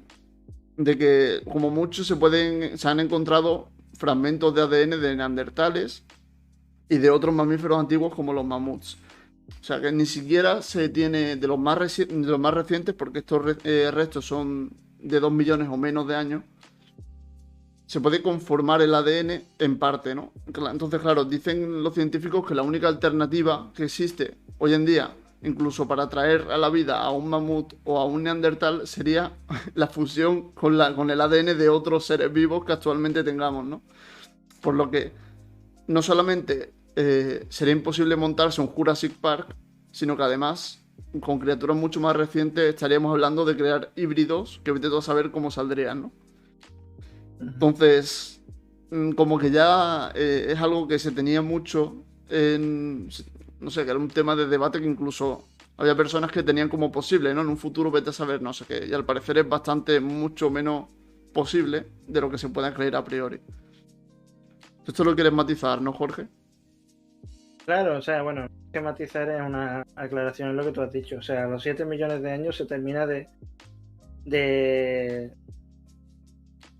que como mucho se han encontrado fragmentos de ADN de neandertales y de otros mamíferos antiguos como los mamuts. O sea que ni siquiera se tiene de los más recientes, porque estos restos son de 2 millones o menos de años, se puede conformar el ADN en parte, ¿no? Entonces, claro, dicen los científicos que la única alternativa que existe hoy en día, incluso para traer a la vida a un mamut o a un neandertal, sería la fusión con el ADN de otros seres vivos que actualmente tengamos, ¿no? Por lo que no solamente sería imposible montarse un Jurassic Park, sino que además, con criaturas mucho más recientes, estaríamos hablando de crear híbridos que vete tú a saber cómo saldrían, ¿no? Entonces, como que ya es algo que se tenía mucho no sé, que era un tema de debate que incluso había personas que tenían como posible, ¿no? En un futuro vete a saber no sé qué. Y al parecer es bastante, mucho menos posible de lo que se pueda creer a priori. Esto lo quieres matizar, ¿no, Jorge? Claro, o sea, bueno, que matizar es una aclaración en lo que tú has dicho. O sea, a los 7 millones de años se termina de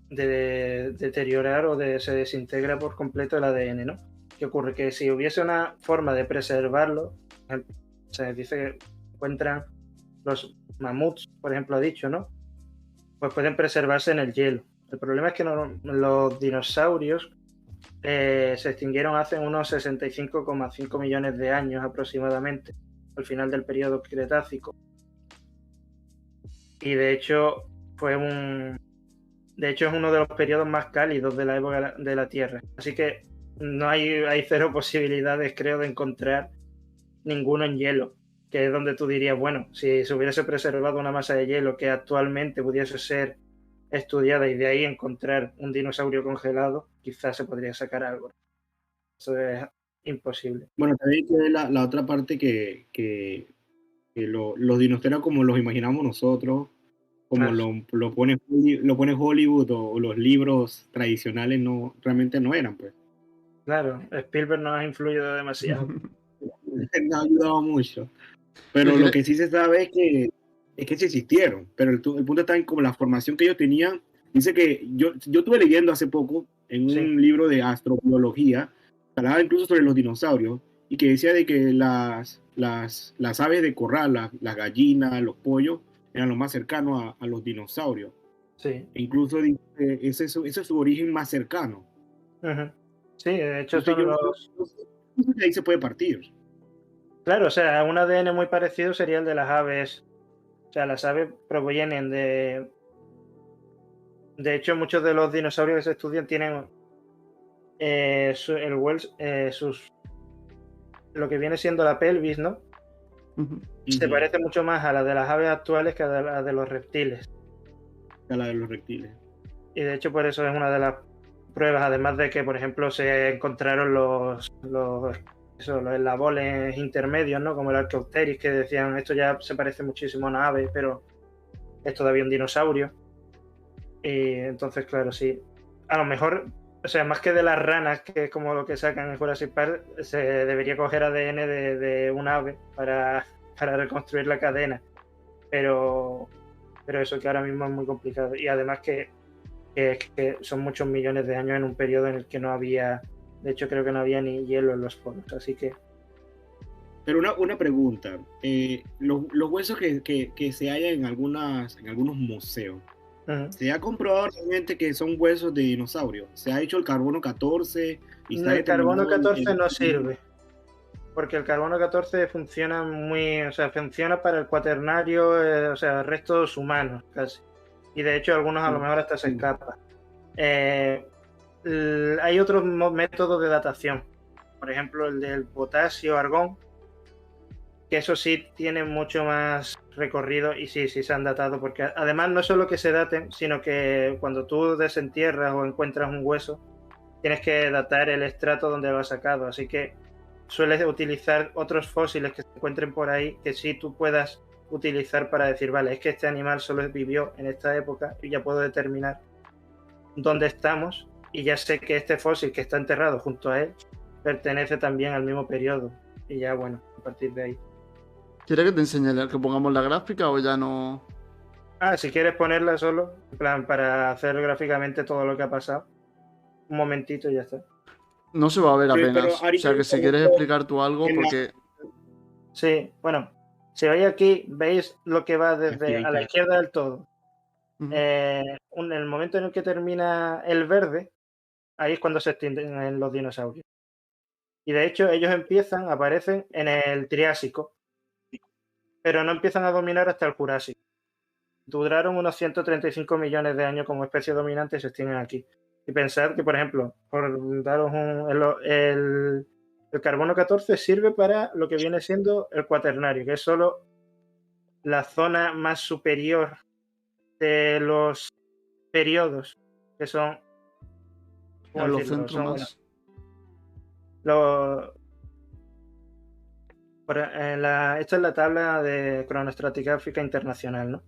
deteriorar o se desintegra por completo el ADN, ¿no? ¿Qué ocurre? Que si hubiese una forma de preservarlo, se dice que encuentran los mamuts, por ejemplo, ha dicho, ¿no? Pues pueden preservarse en el hielo. El problema es que los dinosaurios se extinguieron hace unos 65,5 millones de años aproximadamente, al final del periodo Cretácico. Y de hecho es uno de los periodos más cálidos de la época de la Tierra. Así que no hay cero posibilidades, creo, de encontrar ninguno en hielo, que es donde tú dirías, bueno, si se hubiese preservado una masa de hielo que actualmente pudiese ser estudiada y de ahí encontrar un dinosaurio congelado, quizás se podría sacar algo. Eso es imposible. Bueno, también que la otra parte que los dinosaurios como los imaginamos nosotros, como Claro. lo pone Hollywood o los libros tradicionales, no, realmente no eran, pues. Claro, Spielberg nos ha influido demasiado. No ha ayudado mucho. Pero ¿Qué lo quiere? que sí se sabe es que sí existieron. Pero el punto está en como la formación que ellos tenían. Dice que yo estuve leyendo hace poco en Sí. un libro de astrobiología, que hablaba incluso sobre los dinosaurios, y que decía de que las aves de corral, las gallinas, los pollos, eran lo más cercano a los dinosaurios. Sí. E incluso dice que ese es su origen más cercano. Uh-huh. Sí, de hecho Entonces son los... yo sé que ahí se puede partir. Claro, o sea, un ADN muy parecido sería el de las aves. O sea, las aves provienen de... De hecho, muchos de los dinosaurios que se estudian tienen lo que viene siendo la pelvis, ¿no? Se parece mucho más a la de las aves actuales que a la de los reptiles. A la de los reptiles. Y de hecho, por eso es una de las pruebas, además de que, por ejemplo, se encontraron los eslabones intermedios, ¿no? Como el Archaeopteryx, que decían, esto ya se parece muchísimo a una ave, pero es todavía un dinosaurio. Y entonces, claro, sí. A lo mejor, o sea, más que de las ranas, que es como lo que sacan en Jurassic Park, se debería coger ADN de un ave para reconstruir la cadena. Pero eso que ahora mismo es muy complicado. Y además que son muchos millones de años en un periodo en el que no había, de hecho creo que no había ni hielo en los polos, así que... Pero una pregunta, los huesos que se hallan en algunos museos, Uh-huh. ¿se ha comprobado realmente que son huesos de dinosaurios? ¿Se ha hecho el carbono 14 y está El carbono determinado 14 no sirve, porque el carbono 14 funciona funciona para el cuaternario, o sea, restos humanos casi. Y de hecho algunos a lo mejor hasta se escapan. Hay otros métodos de datación, por ejemplo el del potasio, argón, que eso sí tiene mucho más recorrido y sí se han datado, porque además no es solo que se daten, sino que cuando tú desentierras o encuentras un hueso, tienes que datar el estrato donde lo has sacado, así que sueles utilizar otros fósiles que se encuentren por ahí que sí tú puedas utilizar para decir, vale, es que este animal solo vivió en esta época y ya puedo determinar dónde estamos y ya sé que este fósil que está enterrado junto a él pertenece también al mismo periodo y ya bueno, a partir de ahí. ¿Quieres que te enseñe que pongamos la gráfica o ya no? Si quieres ponerla solo, en plan para hacer gráficamente todo lo que ha pasado, un momentito y ya está. No se va a ver Sí, apenas. O sea que si quieres explicar tú algo, porque... Sí, bueno, si vais aquí, veis lo que va desde a la izquierda del todo. En el momento en el que termina el verde, ahí es cuando se extinguen los dinosaurios. Y de hecho, ellos aparecen en el Triásico, pero no empiezan a dominar hasta el Jurásico. Duraron unos 135 millones de años como especie dominante y se extinguen aquí. Y pensad que, por ejemplo, por daros el carbono 14 sirve para lo que viene siendo el cuaternario, que es solo la zona más superior de los periodos, que son los centros más... Esta es la tabla de cronoestratigráfica internacional, ¿no?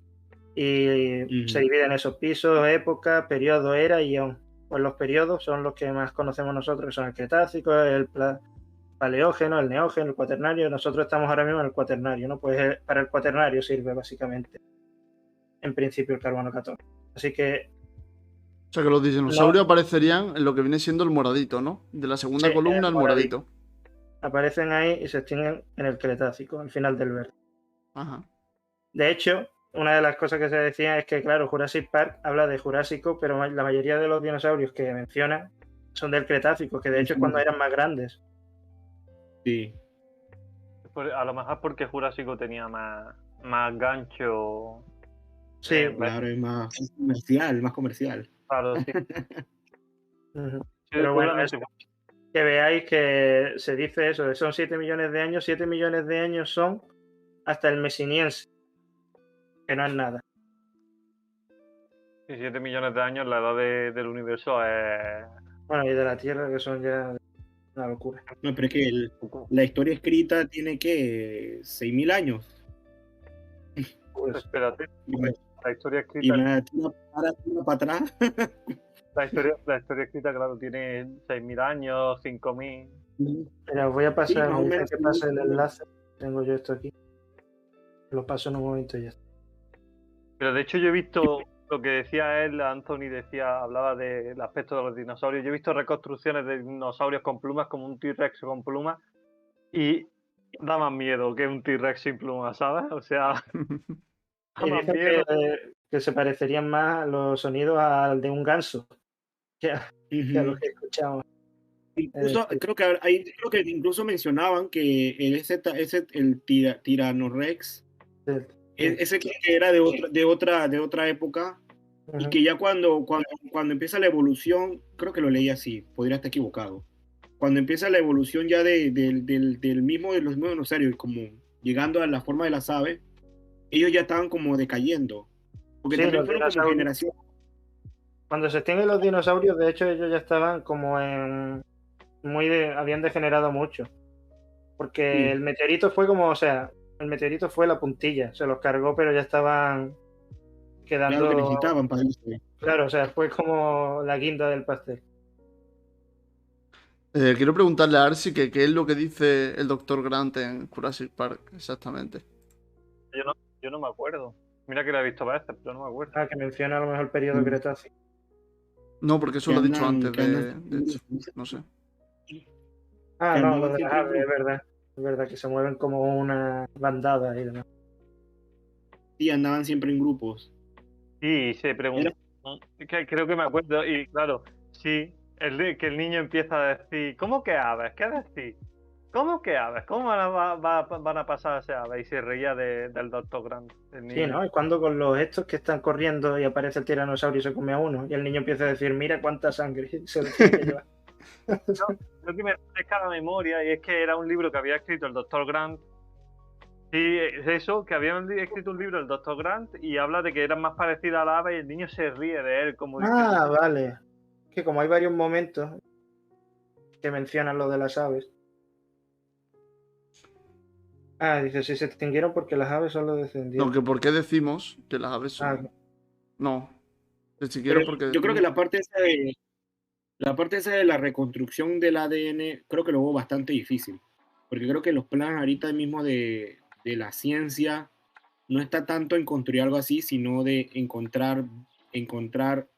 Y se divide en esos pisos, época, periodo, era y eón. Pues los periodos son los que más conocemos nosotros, que son el Cretácico, el Paleógeno, el Neógeno, el Cuaternario. Nosotros estamos ahora mismo en el Cuaternario, ¿no? Pues para el Cuaternario sirve básicamente, en principio, el carbono 14. Así que... O sea que los dinosaurios aparecerían en lo que viene siendo el moradito, ¿no? De la segunda columna, el moradito. Aparecen ahí y se extinguen en el Cretácico, al final del verde. Ajá. De hecho, una de las cosas que se decía es que, claro, Jurassic Park habla de Jurásico, pero la mayoría de los dinosaurios que menciona son del Cretácico, que de hecho es cuando eran más grandes. Sí. A lo mejor porque Jurásico tenía más gancho. Sí, Claro, es más comercial. Claro, sí. Pero bueno, que veáis que se dice eso, son 7 millones de años. 7 millones de años son hasta el Mesiniense, que no es nada. Y 7 millones de años, la edad del universo es... Bueno, y de la Tierra, que son ya una locura. No, pero es que la historia escrita tiene que 6.000 años. Pues, Espérate, la historia Y escrita... me tira para atrás. La historia escrita, claro, tiene 6.000 años, 5.000... mira, os voy a pasar, Sí, más o me dicen menos. que pase el enlace. Tengo yo esto aquí. Lo paso en un momento y ya está. Pero de hecho yo he visto lo que decía él, Anthony hablaba del aspecto de los dinosaurios. Yo he visto reconstrucciones de dinosaurios con plumas, como un T-Rex con plumas, y da más miedo que un T-Rex sin plumas, ¿sabes? O sea, da Y más dicen miedo. que se parecerían más los sonidos al de un ganso que a los que escuchamos. Incluso, creo que incluso mencionaban que el Tyrannorex, ese que era de otra época, y que ya cuando empieza la evolución, creo que lo leí así, podría estar equivocado. Cuando empieza la evolución ya de los mismos dinosaurios, como llegando a la forma de las aves, ellos ya estaban como decayendo. Porque Sí, también los fueron como dinosaurios. generación. Cuando se extinguen los dinosaurios, de hecho, ellos ya estaban como en... habían degenerado mucho. Porque Sí. el meteorito fue como, o sea, el meteorito fue la puntilla, se los cargó, pero ya estaban quedando... Claro que necesitaban para irse. Claro, o sea, fue como la guinda del pastel. Quiero preguntarle a Arsi que qué es lo que dice el Dr. Grant en Jurassic Park, exactamente. Yo no me acuerdo. Mira que la he visto veces, pero no me acuerdo. Que menciona a lo mejor el periodo Cretácico. No, porque eso lo he dicho antes Que andan- de hecho. No sé. No, andaban lo de las siempre en aves, es verdad. Es verdad que se mueven como una bandada y demás. Sí, andaban siempre en grupos. Sí, se preguntó. Creo que me acuerdo, y claro, sí, que el niño empieza a decir, ¿cómo que aves? ¿Qué decís? ¿Cómo que aves? ¿Cómo van a pasar ese ave? Y se reía del Dr. Grant. El niño. Sí, ¿no? Y cuando con los estos que están corriendo y aparece el tiranosaurio y se come a uno, y el niño empieza a decir, mira cuánta sangre, y se lo tiene que llevar. Lo que me refresca la memoria, y es que era un libro que había escrito el Dr. Grant. Sí, es eso, que había escrito un libro el Dr. Grant y habla de que era más parecida a la ave y el niño se ríe de él, como diciendo, Vale. Que como hay varios momentos que mencionan lo de las aves. Dice, si se extinguieron porque las aves solo descendieron. No, que por qué decimos que las aves son... No. Se extinguieron porque... Yo creo que la parte esa de la reconstrucción del ADN, creo que lo hubo bastante difícil. Porque creo que los planes ahorita mismo de la ciencia no está tanto en construir algo así, sino de encontrar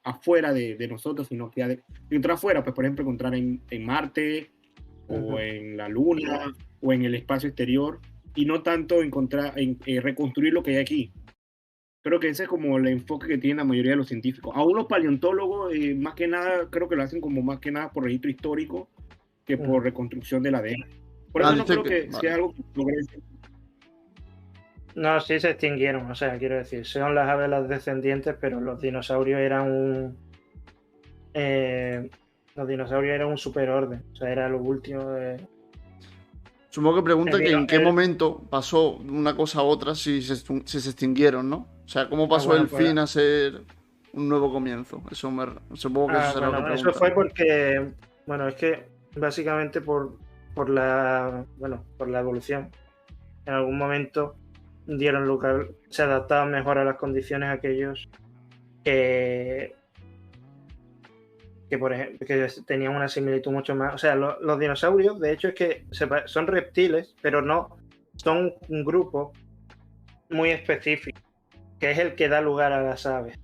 afuera de nosotros, sino que encontrar afuera, pues por ejemplo encontrar en Marte o en la Luna o en el espacio exterior, y no tanto reconstruir lo que hay aquí. Creo que ese es como el enfoque que tienen la mayoría de los científicos. Aún los paleontólogos, más que nada, creo que lo hacen como más que nada por registro histórico que por reconstrucción del ADN. Por eso no creo que sea algo que progrese. No, sí se extinguieron, o sea, quiero decir, son las aves las descendientes, pero los dinosaurios eran un superorden, o sea, era lo último de... Supongo que pregunta que en qué momento pasó una cosa a otra si se extinguieron, ¿no? O sea, ¿cómo pasó el fin a ser un nuevo comienzo? Supongo que eso será lo que pregunta. Eso fue porque, bueno, es que básicamente por la evolución. en algún momento dieron lugar, se adaptaban mejor a las condiciones aquellos que por ejemplo, que tenían una similitud mucho más. O sea, los dinosaurios, de hecho, es que son reptiles, pero no son un grupo muy específico, que es el que da lugar a las aves.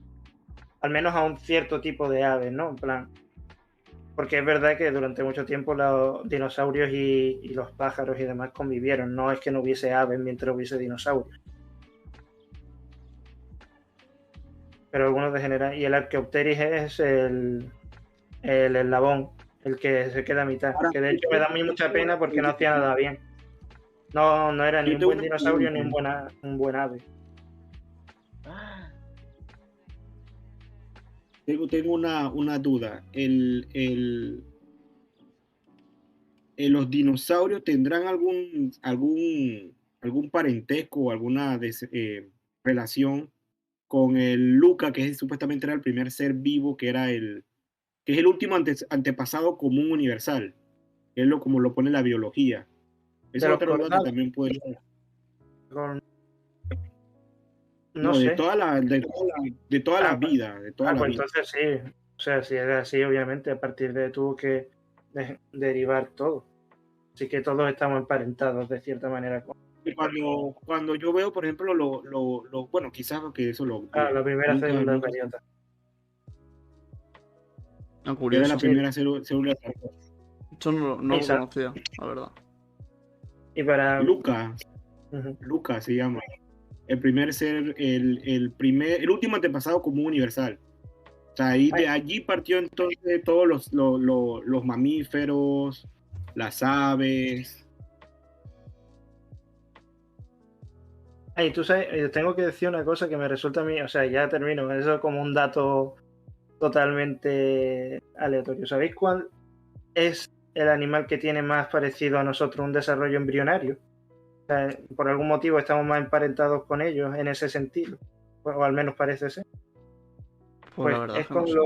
Al menos a un cierto tipo de aves, ¿no? En plan. Porque es verdad que durante mucho tiempo los dinosaurios y los pájaros y demás convivieron. No es que no hubiese aves mientras hubiese dinosaurios. Pero algunos degeneran. Y el Archaeopteryx es el eslabón, el que se queda a mitad. Ahora, Que de hecho me da a mí mucha pena porque no hacía nada bien. No era ni yo un tengo buen una dinosaurio ni pregunta. un buen ave. Tengo una duda. ¿Los dinosaurios tendrán algún parentesco o alguna relación con el Luca, que supuestamente era el primer ser vivo, que es el último antepasado común universal? Es como lo pone la biología. Esa De es los otra duda que cordados, también puede. no No, sé. de toda la Ah, vida, de toda la pues vida. entonces sí. O sea, si es así, obviamente, a partir de ahí tuvo que derivar todo. Así que todos estamos emparentados de cierta manera. Y cuando yo veo, por ejemplo, bueno, quizás que eso La primera célula nunca eucariota. Ah, era la curioso. Sí. primera célula. Eso no lo Exacto. conocía, la verdad. Y para. Lucas, Ujú. Lucas se llama. El primer ser, el último antepasado común universal. O sea, de allí partió entonces todos los mamíferos, las aves. Y tú sabes, tengo que decir una cosa que me resulta a mí, o sea, ya termino, eso es como un dato totalmente aleatorio. ¿Sabéis cuál es el animal que tiene más parecido a nosotros un desarrollo embrionario? O sea, por algún motivo estamos más emparentados con ellos en ese sentido, o al menos parece ser. Pues la Pues verdad es es que no con, sé.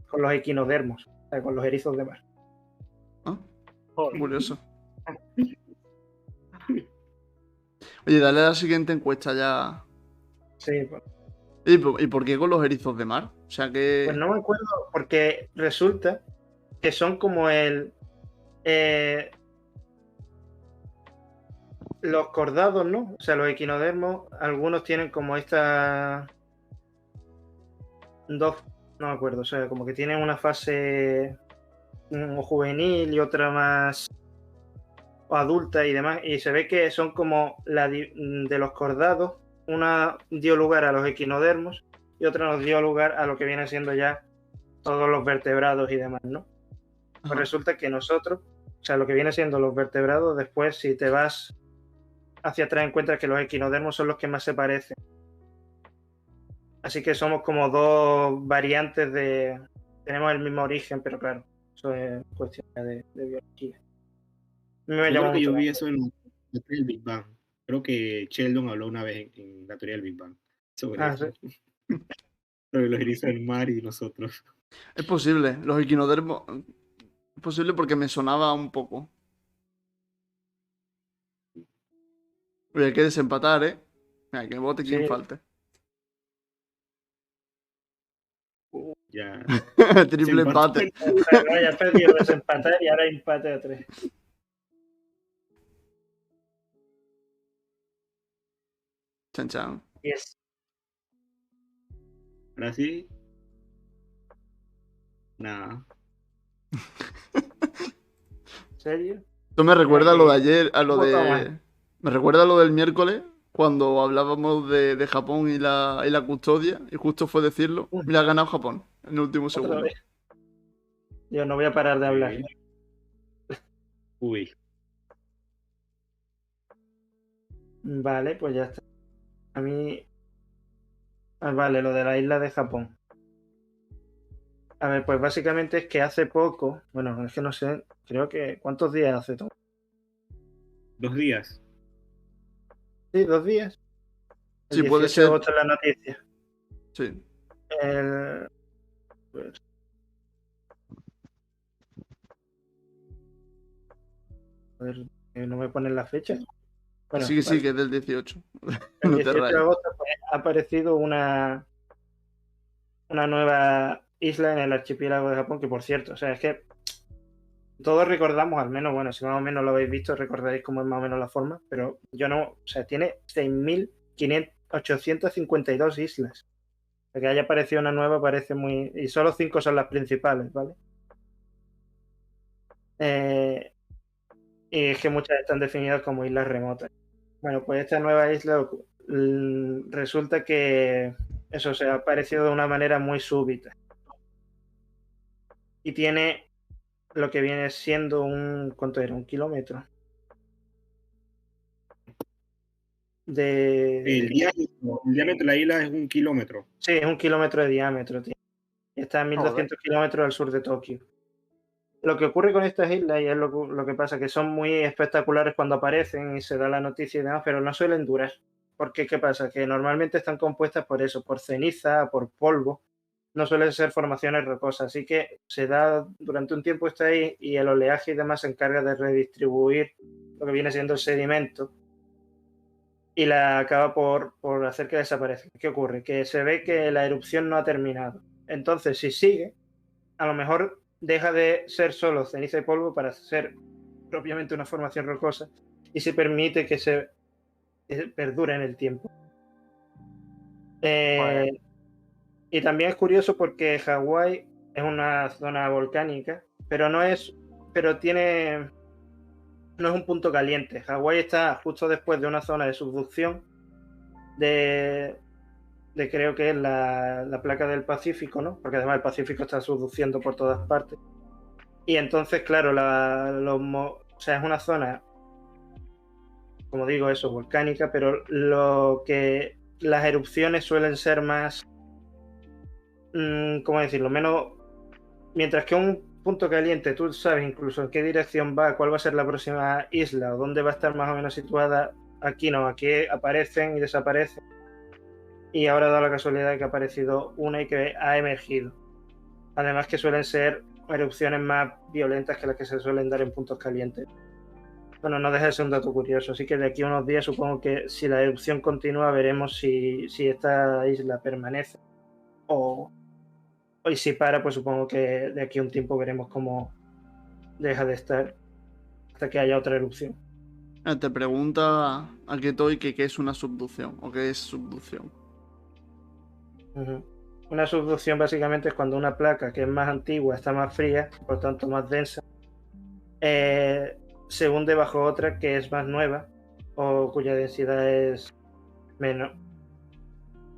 con los equinodermos, o sea, con los erizos de mar. Ah, Joder. curioso. Oye, dale a la siguiente encuesta ya. Sí, pues ¿Y por qué con los erizos de mar? O sea que. no me acuerdo, porque resulta que son como eh, los cordados, ¿no? O sea, los equinodermos, algunos tienen como estas dos, no me acuerdo, o sea, como que tienen una fase juvenil y otra más adulta y demás, y se ve que son como de los cordados, una dio lugar a los equinodermos y otra nos dio lugar a lo que viene siendo ya todos los vertebrados y demás, ¿no? Pues Ajá. resulta que nosotros, o sea, lo que viene siendo los vertebrados, después si te vas hacia atrás encuentras que los equinodermos son los que más se parecen. Así que somos como dos variantes de... Tenemos el mismo origen, pero claro, eso es cuestión de biología. A mí me Yo llamó creo que mucho yo la vi atención. eso en la teoría del Big Bang. Creo que Sheldon habló una vez en la teoría del Big Bang sobre Ah, sí. eso. Sobre los erizos del mar y nosotros. Es posible. Los equinodermos. Es posible porque me sonaba un poco. Oye, hay que desempatar, ¿eh? Mira, que vote quien Sí. falte. Ya. Triple empate. No, ya perdí el desempatar y ahora empate a 3. Chan chan. Yes. Ahora sí. Nada. ¿En serio? Esto me recuerda a lo de Aquí, ayer, a lo un botón de. más. Me recuerda a lo del miércoles, cuando hablábamos de Japón y la custodia, y justo fue decirlo. Mira, ha ganado Japón en el último Otra segundo. vez. Yo no voy a parar de hablar. Uy. Vale, pues ya está. A mí. Vale, lo de la isla de Japón. A ver, pues básicamente es que hace poco, bueno, es que no sé, creo que, ¿cuántos días hace todo? 2 días. Sí, 2 días. El Sí, puede 18 de ser. agosto en la noticia. Sí. Pues, a ver, no me ponen la fecha. Bueno, Sí, vale. que es del 18. El No te 18 de rayes. agosto pues, ha aparecido una nueva isla en el archipiélago de Japón, que por cierto, o sea, es que todos recordamos, al menos, bueno, si más o menos lo habéis visto, recordaréis cómo es más o menos la forma, pero yo no, o sea, tiene 6.852 islas. O sea, que haya aparecido una nueva parece muy... Y solo 5 son las principales, ¿vale? Y es que muchas están definidas como islas remotas. Bueno, pues esta nueva isla resulta que eso se ha aparecido de una manera muy súbita. Y tiene lo que viene siendo ¿cuánto era? 1 kilómetro. El diámetro de la isla es 1 kilómetro. Sí, es 1 kilómetro de diámetro, tío. Y está a 1.200 kilómetros al sur de Tokio. Lo que ocurre con estas islas, y es lo que pasa, que son muy espectaculares cuando aparecen y se da la noticia y demás, pero no suelen durar. Porque, ¿qué pasa? Que normalmente están compuestas por eso, por ceniza, por polvo. No suelen ser formaciones rocosas. Así que se da durante un tiempo está ahí y el oleaje y demás se encarga de redistribuir lo que viene siendo el sedimento y la acaba por hacer que desaparezca. ¿Qué ocurre? Que se ve que la erupción no ha terminado. Entonces, si sigue, a lo mejor deja de ser solo ceniza y polvo para ser propiamente una formación rocosa y se permite que se perdure en el tiempo. Y también es curioso porque Hawái es una zona volcánica, pero no es un punto caliente. Hawái está justo después de una zona de subducción de creo que es la placa del Pacífico, ¿no? Porque además el Pacífico está subduciendo por todas partes. Y entonces, claro, o sea, es una zona, como digo, eso, volcánica, pero las erupciones suelen ser más, ¿cómo decirlo? Menos, mientras que un punto caliente, tú sabes incluso en qué dirección va, cuál va a ser la próxima isla o dónde va a estar más o menos situada. Aquí no, aquí aparecen y desaparecen. Y ahora da la casualidad de que ha aparecido una y que ha emergido. Además que suelen ser erupciones más violentas que las que se suelen dar en puntos calientes. Bueno, no deja de ser un dato curioso, así que de aquí a unos días supongo que si la erupción continúa veremos si esta isla permanece y si para, pues supongo que de aquí a un tiempo veremos cómo deja de estar hasta que haya otra erupción. Te pregunta a Ketoy que qué es una subducción o qué es subducción. Uh-huh. Una subducción básicamente es cuando una placa que es más antigua está más fría, por tanto más densa, se hunde bajo otra que es más nueva o cuya densidad es menos.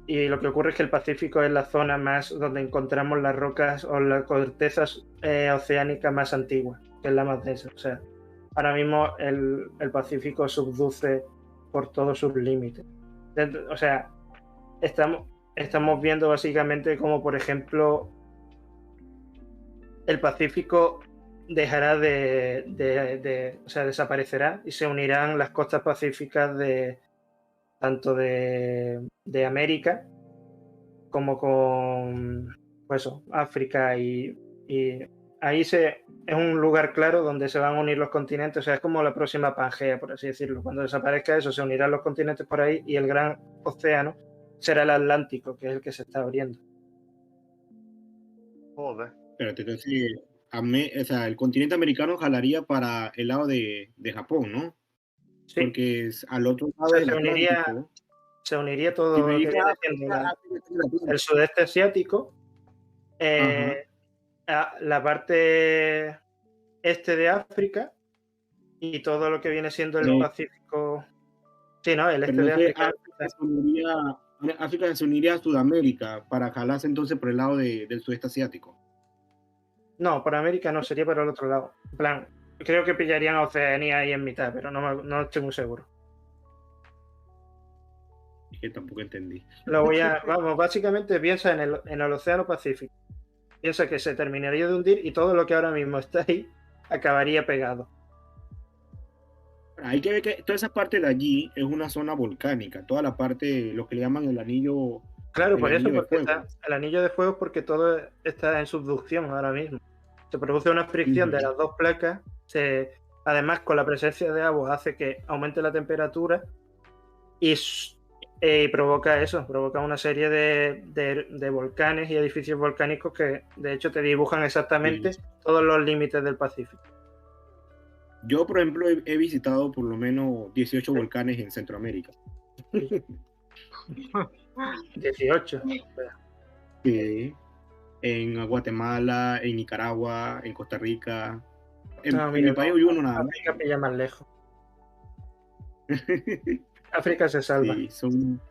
Y lo que ocurre es que el Pacífico es la zona más donde encontramos las rocas o las cortezas oceánicas más antiguas, que es la más densa. O sea, ahora mismo el Pacífico subduce por todos sus límites. O sea, estamos viendo básicamente como, por ejemplo, el Pacífico dejará o sea, desaparecerá y se unirán las costas pacíficas tanto de América como con pues eso, África y ahí es un lugar claro donde se van a unir los continentes, o sea, es como la próxima Pangea, por así decirlo. Cuando desaparezca eso, se unirán los continentes por ahí y el gran océano será el Atlántico, que es el que se está abriendo. Joder. Pero entonces, o sea, el continente americano jalaría para el lado de Japón, ¿no? Sí. Porque al otro lado O sea, del Atlántico. se uniría todo lo que viene siendo el sudeste asiático, la parte este de África y todo lo que viene siendo el Pacífico. Sí, ¿no? El este de África. África se uniría a Sudamérica para jalarse entonces por el lado del sudeste asiático. No, por América no, sería por el otro lado. En plan, creo que pillarían a Oceanía ahí en mitad, pero no estoy muy seguro. Que tampoco entendí. Vamos, básicamente piensa en el Océano Pacífico. Piensa que se terminaría de hundir y todo lo que ahora mismo está ahí acabaría pegado. Hay que ver que toda esa parte de allí es una zona volcánica, toda la parte, lo que le llaman el anillo. Claro, por eso, porque está el anillo de fuego, porque todo está en subducción ahora mismo. Se produce una fricción de las dos placas, Además, con la presencia de agua hace que aumente la temperatura y provoca eso, provoca una serie de volcanes y edificios volcánicos que de hecho te dibujan exactamente todos los límites del Pacífico. Yo, por ejemplo, he visitado por lo menos 18 volcanes en Centroamérica. 18. En Guatemala, en Nicaragua, en Costa Rica. En No, mi mira, país no, hay uno nada más. África pilla más lejos. África se salva. Sí, son...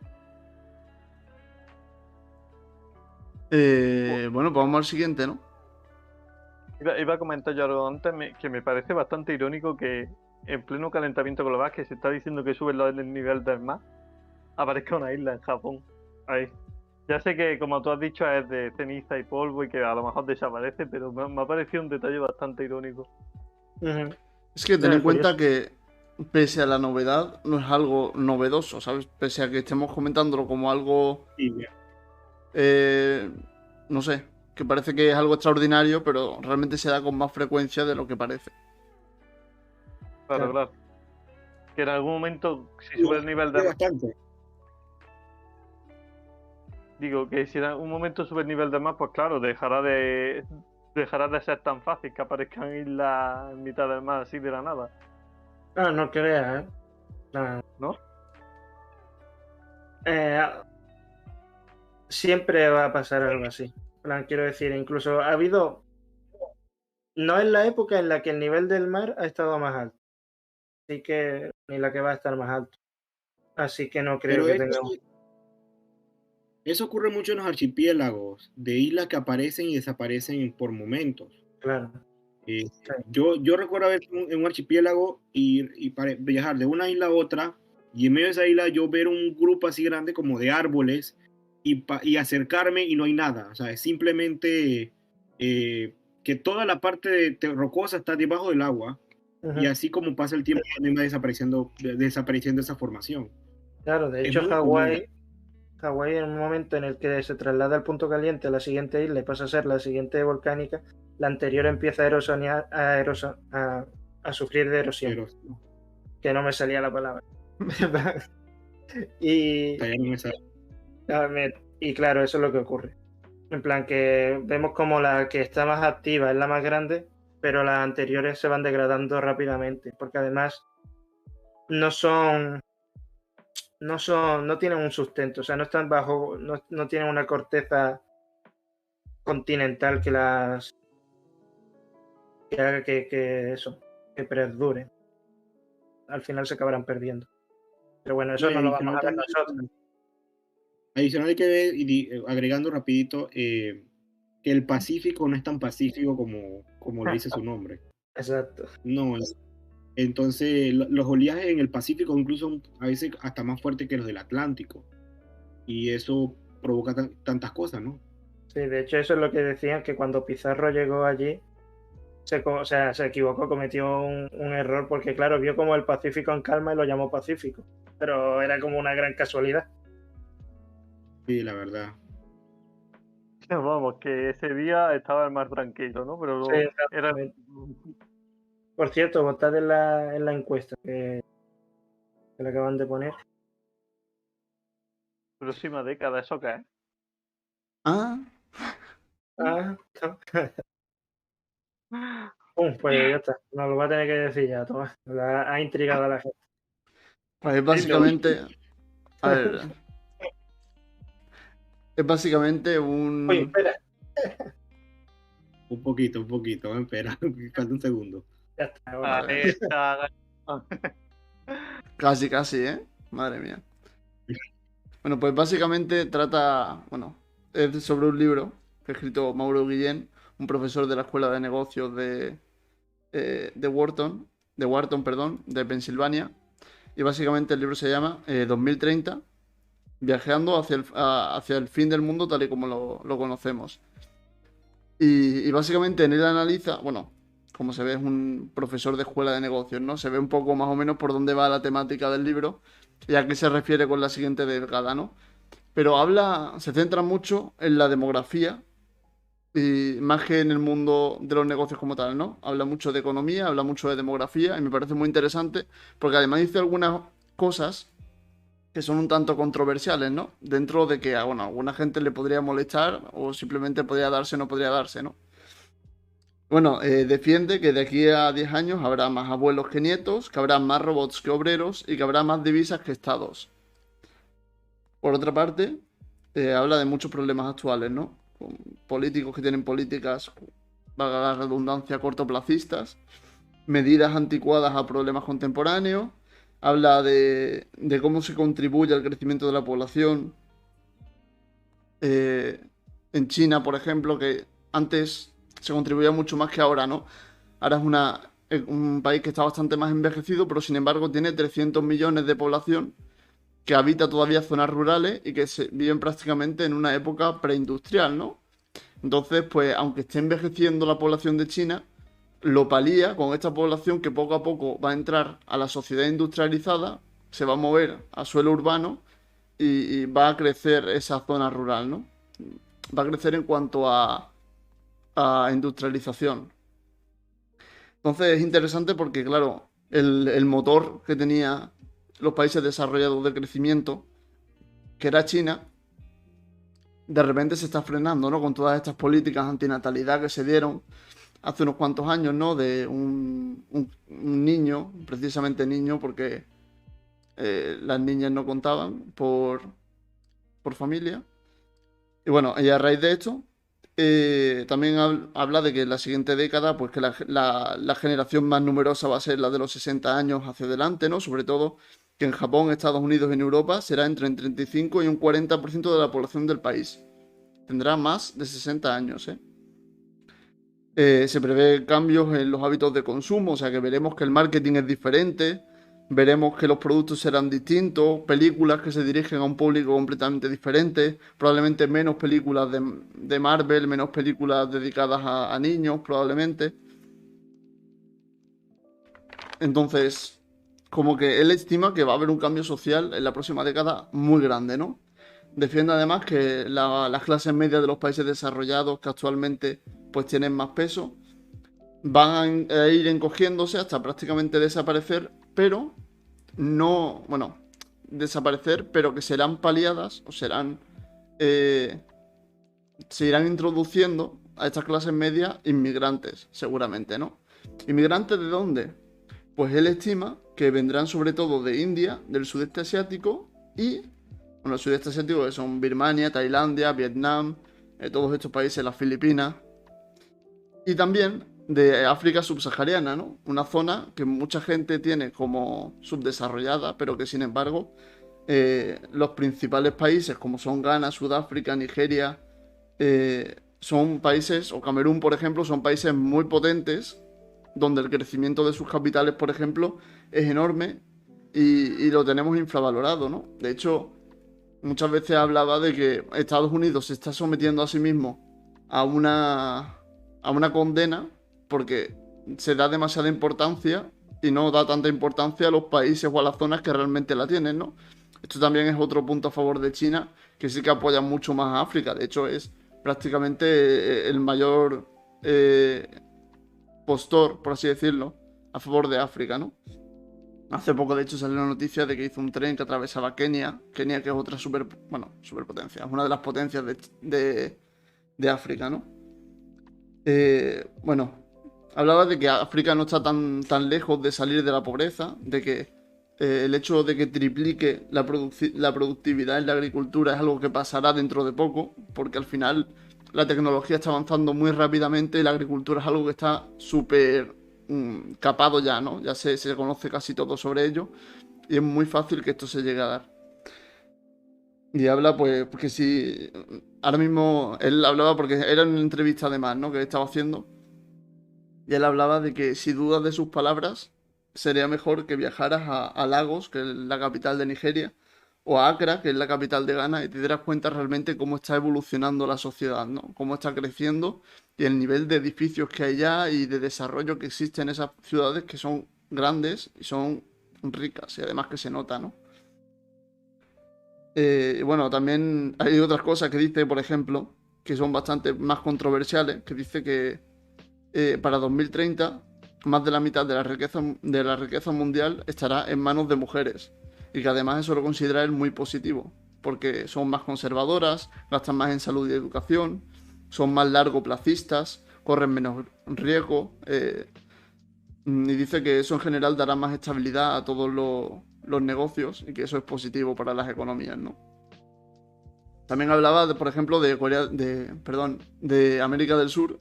Bueno, pues vamos al siguiente, ¿no? Iba a comentar yo algo antes que me parece bastante irónico que en pleno calentamiento global, que se está diciendo que sube el nivel del mar, aparezca una isla en Japón. Ahí. Ya sé que, como tú has dicho, es de ceniza y polvo y que a lo mejor desaparece, pero me ha parecido un detalle bastante irónico. Ujú. Es que ten en cuenta que, pese a la novedad, no es algo novedoso, ¿sabes? Pese a que estemos comentándolo como algo, Sí, no sé, que parece que es algo extraordinario, pero realmente se da con más frecuencia de lo que parece. Claro, Claro. claro. Que en algún momento, si sube el nivel del mar, bastante. digo que si en algún momento sube el nivel del mar, pues claro, dejará de ser tan fácil que aparezcan islas en mitad del mar así de la nada, Ah, no creas, ¿eh? No. ¿no? Siempre va a pasar algo así. En plan, quiero decir, incluso ha habido. No es la época en la que el nivel del mar ha estado más alto. Así que. Ni la que va a estar más alto. Así que no creo Pero que eso, tengamos. eso ocurre mucho en los archipiélagos, de islas que aparecen y desaparecen por momentos. Claro. Eh, Sí. yo recuerdo haber en un archipiélago y viajar de una isla a otra, y en medio de esa isla yo ver un grupo así grande como de árboles y acercarme y no hay nada. O sea, es simplemente que toda la parte rocosa está debajo del agua, Ujú. y así como pasa el tiempo también va desapareciendo esa formación. Claro, de Es hecho, muy Hawái en un momento en el que se traslada al punto caliente a la siguiente isla y pasa a ser la siguiente volcánica, la anterior empieza a erosionar, a sufrir de erosión, Pero que no me salía la palabra. y, ya no me sale. y claro, eso es lo que ocurre. En plan que vemos como la que está más activa es la más grande, pero las anteriores se van degradando rápidamente, porque además no tienen un sustento, o sea, no están bajo, no tienen una corteza continental que haga que perdure. Al final se acabarán perdiendo. Pero bueno, eso no lo vamos a ver nosotros. Adicional hay que ver, agregando rapidito, que el Pacífico no es tan pacífico como lo dice su nombre. Exacto. No, entonces los oleajes en el Pacífico incluso son a veces hasta más fuertes que los del Atlántico. Y eso provoca tantas cosas, ¿no? Sí, de hecho eso es lo que decían, que cuando Pizarro llegó allí, se equivocó, cometió un error, porque claro, vio como el Pacífico en calma y lo llamó Pacífico. Pero era como una gran casualidad. Sí, la verdad. Vamos, que ese día estaba el mar tranquilo, ¿no? Pero Sí, era... exactamente. Por cierto, votad en la encuesta que le acaban de poner. próxima década, ¿eso qué es? Ah, Ah, pues ya está. Nos lo va a tener que decir ya, Tomás. Ha intrigado a la gente. pues es básicamente. A ver. Es básicamente Oye, espera. Un poquito, espera, falta un segundo. Ya está. Vale. Casi, ¿eh? Madre mía. Bueno, pues básicamente trata. Bueno, es sobre un libro que ha escrito Mauro Guillén, un profesor de la Escuela de Negocios de Wharton, perdón, de Pensilvania. Y básicamente el libro se llama 2030, viajando hacia el fin del mundo tal y como lo conocemos. Y básicamente en él analiza, bueno, como se ve es un profesor de escuela de negocios, ¿no? Se ve un poco más o menos por dónde va la temática del libro y a qué se refiere con la siguiente delgada, ¿no? Pero se centra mucho en la demografía y más que en el mundo de los negocios como tal, ¿no? Habla mucho de economía, habla mucho de demografía y me parece muy interesante porque además dice algunas cosas que son un tanto controversiales, ¿no? Dentro de que, bueno, a alguna gente le podría molestar o simplemente podría darse o no podría darse, ¿no? Bueno, defiende que de aquí a 10 años habrá más abuelos que nietos, que habrá más robots que obreros y que habrá más divisas que estados. Por otra parte, habla de muchos problemas actuales, ¿no? Con políticos que tienen políticas, valga la redundancia, cortoplacistas, medidas anticuadas a problemas contemporáneos, habla de cómo se contribuye al crecimiento de la población. Eh, en China, por ejemplo, que antes se contribuía mucho más que ahora, ¿no? Ahora es un país que está bastante más envejecido, pero sin embargo tiene 300 millones de población que habita todavía zonas rurales y que viven prácticamente en una época preindustrial, ¿no? Entonces, pues, aunque esté envejeciendo la población de China, lo palía con esta población que poco a poco va a entrar a la sociedad industrializada, se va a mover a suelo urbano y va a crecer esa zona rural, ¿no? Va a crecer en cuanto a industrialización. Entonces es interesante porque, claro, el motor que tenía los países desarrollados de crecimiento, que era China, de repente se está frenando, ¿no? Con todas estas políticas antinatalidad que se dieron hace unos cuantos años, ¿no? De un niño, precisamente niño, porque las niñas no contaban por familia. Y bueno, y a raíz de esto, también habla de que en la siguiente década, pues que la generación más numerosa va a ser la de los 60 años hacia adelante, ¿no? Sobre todo que en Japón, Estados Unidos y en Europa será entre un 35 y un 40% de la población del país. Tendrá más de 60 años, ¿eh? Se prevé cambios en los hábitos de consumo, o sea que veremos que el marketing es diferente, veremos que los productos serán distintos, películas que se dirigen a un público completamente diferente, probablemente menos películas de Marvel, menos películas dedicadas a niños, probablemente. Entonces, como que él estima que va a haber un cambio social en la próxima década muy grande, ¿no? Defiende además que las clases medias de los países desarrollados que actualmente pues tienen más peso van a ir encogiéndose hasta prácticamente desaparecer, pero no, bueno, desaparecer, pero que serán paliadas o se irán introduciendo a estas clases medias inmigrantes, seguramente, ¿no? ¿Inmigrantes de dónde? Pues él estima que vendrán sobre todo de India, del sudeste asiático y, bueno, el sudeste asiático que son Birmania, Tailandia, Vietnam, todos estos países, las Filipinas, y también de África subsahariana, ¿no? Una zona que mucha gente tiene como subdesarrollada, pero que sin embargo los principales países como son Ghana, Sudáfrica, Nigeria, son países, o Camerún, por ejemplo, son países muy potentes, donde el crecimiento de sus capitales, por ejemplo, es enorme y lo tenemos infravalorado, ¿no? De hecho, muchas veces hablaba de que Estados Unidos se está sometiendo a sí mismo a una condena porque se da demasiada importancia y no da tanta importancia a los países o a las zonas que realmente la tienen, ¿no? Esto también es otro punto a favor de China, que sí que apoya mucho más a África. De hecho, es prácticamente el mayor postor, por así decirlo, a favor de África, ¿no? Hace poco, de hecho, salió la noticia de que hizo un tren que atravesaba Kenia. Kenia, que es otra superpotencia, es una de las potencias de África, ¿no? Bueno, hablaba de que África no está tan lejos de salir de la pobreza, de que el hecho de que triplique la productividad en la agricultura es algo que pasará dentro de poco, porque al final la tecnología está avanzando muy rápidamente y la agricultura es algo que está súper capado ya, ¿no? Ya se conoce casi todo sobre ello y es muy fácil que esto se llegue a dar. Y habla, pues, porque si ahora mismo él hablaba, porque era una entrevista además, ¿no? Que estaba haciendo. Y él hablaba de que si dudas de sus palabras, sería mejor que viajaras a Lagos, que es la capital de Nigeria, o a Accra, que es la capital de Ghana, y te dieras cuenta realmente cómo está evolucionando la sociedad, ¿no? Cómo está creciendo y el nivel de edificios que hay ya y de desarrollo que existe en esas ciudades que son grandes y son ricas, y además que se nota, ¿no? Bueno, también hay otras cosas que dice, por ejemplo, que son bastante más controversiales, que dice que para 2030 más de la mitad de la riqueza mundial estará en manos de mujeres, y que además eso lo considera él muy positivo, porque son más conservadoras, gastan más en salud y educación, son más largoplacistas, corren menos riesgo, y dice que eso en general dará más estabilidad a todos los negocios y que eso es positivo para las economías, ¿no? También hablaba, por ejemplo, de América del Sur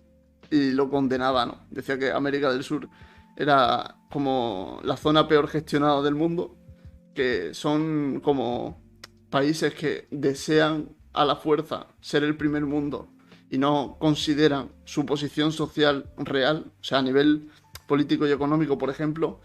y lo condenaba, ¿no? Decía que América del Sur era como la zona peor gestionada del mundo, que son como países que desean a la fuerza ser el primer mundo y no consideran su posición social real, o sea, a nivel político y económico, por ejemplo,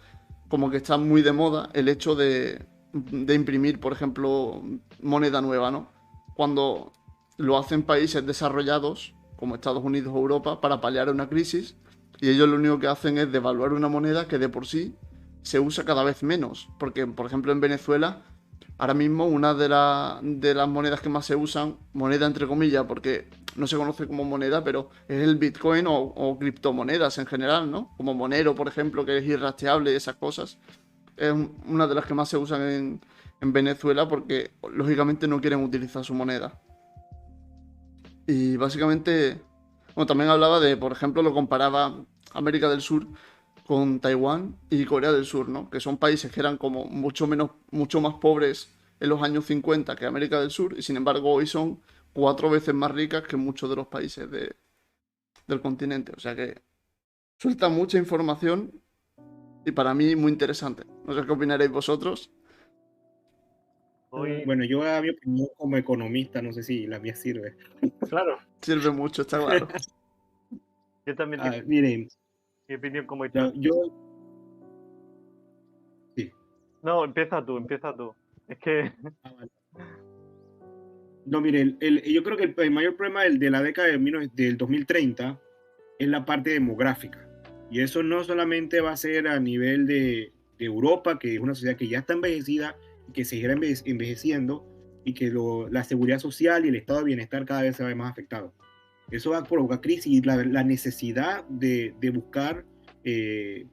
como que está muy de moda el hecho de imprimir, por ejemplo, moneda nueva, ¿no? Cuando lo hacen países desarrollados, como Estados Unidos o Europa, para paliar una crisis, y ellos lo único que hacen es devaluar una moneda que de por sí se usa cada vez menos. Porque, por ejemplo, en Venezuela, ahora mismo una de las monedas que más se usan, moneda entre comillas, porque no se conoce como moneda, pero es el Bitcoin o criptomonedas en general, ¿no? Como Monero, por ejemplo, que es irrastreable y esas cosas. Es una de las que más se usan en Venezuela porque, lógicamente, no quieren utilizar su moneda. Y básicamente, bueno, también hablaba de, por ejemplo, lo comparaba América del Sur con Taiwán y Corea del Sur, ¿no? Que son países que eran como mucho más pobres en los años 50 que América del Sur, y sin embargo hoy son 4 veces más ricas que muchos de los países del continente. O sea que suelta mucha información y para mí muy interesante. No sé qué opinaréis vosotros. Bueno, yo a mi opinión como economista, no sé si la mía sirve. Claro. Sirve mucho, está claro. Yo también tengo Miren, mi opinión como está. Sí. No, empieza tú. Es que Vale. No, miren, yo creo que el mayor problema de la década del 2030 es la parte demográfica. Y eso no solamente va a ser a nivel de Europa, que es una sociedad que ya está envejecida y que seguirá envejeciendo, y que la seguridad social y el estado de bienestar cada vez se va a ver más afectado. Eso va a provocar crisis y la necesidad de buscar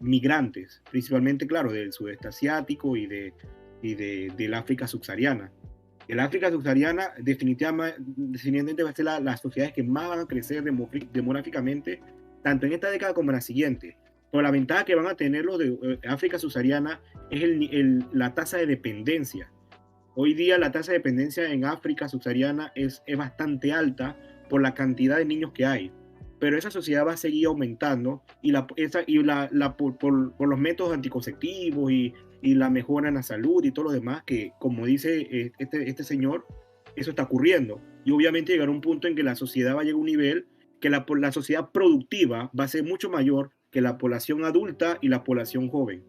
migrantes, principalmente, claro, del sudeste asiático y del África subsahariana. El África subsahariana definitivamente va a ser las sociedades que más van a crecer demográficamente, tanto en esta década como en la siguiente. Pero la ventaja que van a tener los de África subsahariana es la tasa de dependencia. Hoy día la tasa de dependencia en África subsahariana es bastante alta por la cantidad de niños que hay. Pero esa sociedad va a seguir aumentando por los métodos anticonceptivos y la mejora en la salud y todo lo demás, que como dice este señor, eso está ocurriendo. Y obviamente llegará un punto en que la sociedad va a llegar a un nivel que la sociedad productiva va a ser mucho mayor que la población adulta y la población joven.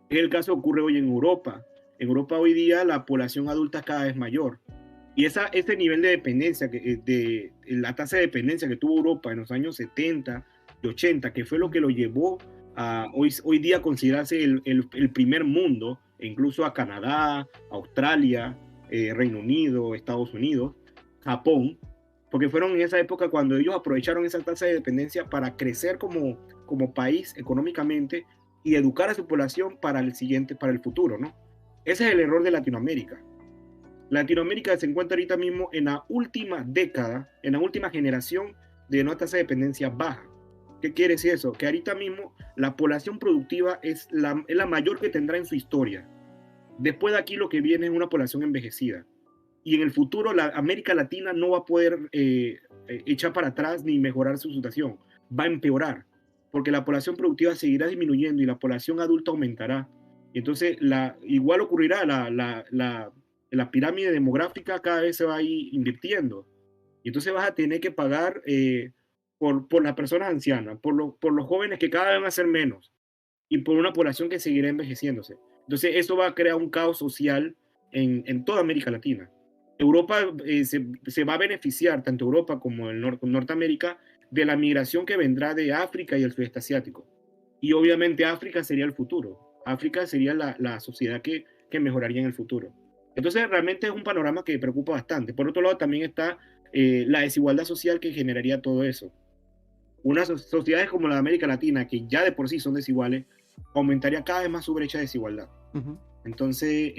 Es el caso que ocurre hoy en Europa. En Europa hoy día la población adulta es cada vez mayor. Y ese nivel de dependencia, la tasa de dependencia que tuvo Europa en los años 70 y 80, que fue lo que lo llevó a hoy día considerarse el primer mundo, e incluso a Canadá, Australia, Reino Unido, Estados Unidos, Japón, porque fueron en esa época cuando ellos aprovecharon esa tasa de dependencia para crecer como país económicamente y educar a su población para el futuro, ¿no? Ese es el error de Latinoamérica. Latinoamérica se encuentra ahorita mismo en la última década, en la última generación de una tasa de dependencia baja. ¿Qué quiere decir eso? Que ahorita mismo la población productiva es la mayor que tendrá en su historia. Después de aquí lo que viene es una población envejecida. Y en el futuro la América Latina no va a poder echar para atrás ni mejorar su situación. Va a empeorar, porque la población productiva seguirá disminuyendo y la población adulta aumentará. Entonces, igual ocurrirá, la pirámide demográfica cada vez se va a ir invirtiendo. Y entonces vas a tener que pagar por las personas ancianas, por los jóvenes que cada vez van a ser menos, y por una población que seguirá envejeciéndose. Entonces, eso va a crear un caos social en toda América Latina. Europa se va a beneficiar, tanto Europa como Norteamérica, de la migración que vendrá de África y el sudeste asiático. Y obviamente África sería el futuro. África sería la sociedad que mejoraría en el futuro. Entonces realmente es un panorama que preocupa bastante. Por otro lado también está la desigualdad social que generaría todo eso. Unas sociedades como la de América Latina, que ya de por sí son desiguales, aumentaría cada vez más su brecha de desigualdad. Entonces,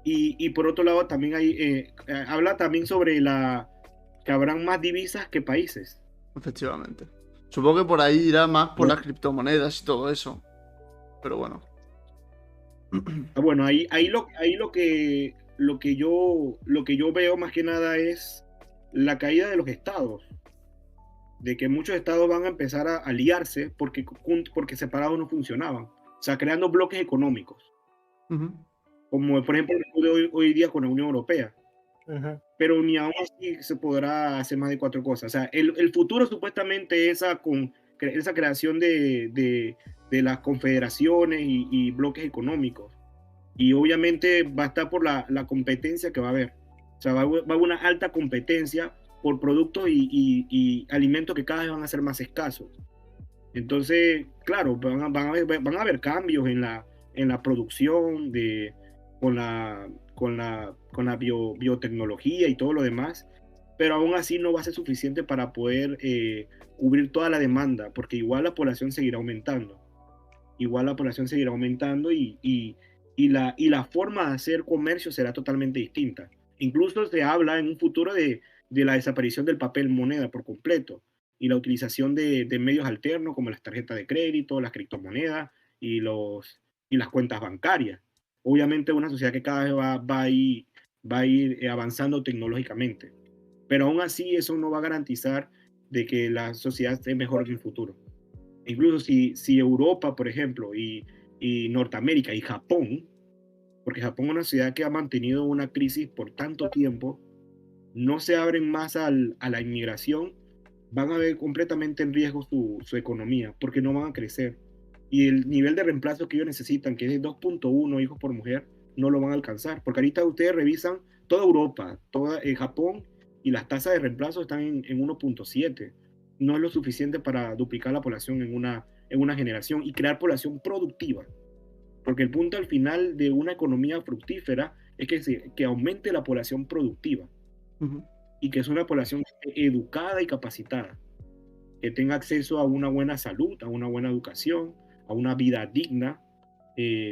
y por otro lado, también habla también sobre que habrán más divisas que países. Efectivamente. Supongo que por ahí irá más por las criptomonedas y todo eso. Pero bueno. Bueno, ahí lo que yo veo más que nada es la caída de los estados. De que muchos estados van a empezar a aliarse porque separados no funcionaban. O sea, creando bloques económicos. Como por ejemplo hoy día con la Unión Europea. Pero ni aún así se podrá hacer más de 4 cosas. O sea, el futuro supuestamente es esa creación de las confederaciones y bloques económicos. Y obviamente va a estar por la competencia que va a haber. O sea, va a haber una alta competencia por productos y alimentos que cada vez van a ser más escasos. Entonces, claro, van a haber cambios en la producción con la biotecnología y todo lo demás, pero aún así no va a ser suficiente para poder cubrir toda la demanda, porque igual la población seguirá aumentando. Y la forma de hacer comercio será totalmente distinta. Incluso se habla en un futuro de la desaparición del papel moneda por completo y la utilización de medios alternos como las tarjetas de crédito, las criptomonedas y las cuentas bancarias. Obviamente una sociedad que cada vez va a ir avanzando tecnológicamente, pero aún así eso no va a garantizar de que la sociedad esté mejor en el futuro. Incluso si Europa, por ejemplo, y Norteamérica y Japón, porque Japón es una sociedad que ha mantenido una crisis por tanto tiempo, no se abren más a la inmigración, van a ver completamente en riesgo su economía, porque no van a crecer. Y el nivel de reemplazo que ellos necesitan, que es de 2.1 hijos por mujer, no lo van a alcanzar. Porque ahorita ustedes revisan toda Europa, Japón, y las tasas de reemplazo están en 1.7. No es lo suficiente para duplicar la población en una generación y crear población productiva. Porque el punto al final de una economía fructífera es que aumente la población productiva. Y que es una población educada y capacitada, que tenga acceso a una buena salud, a una buena educación, a una vida digna,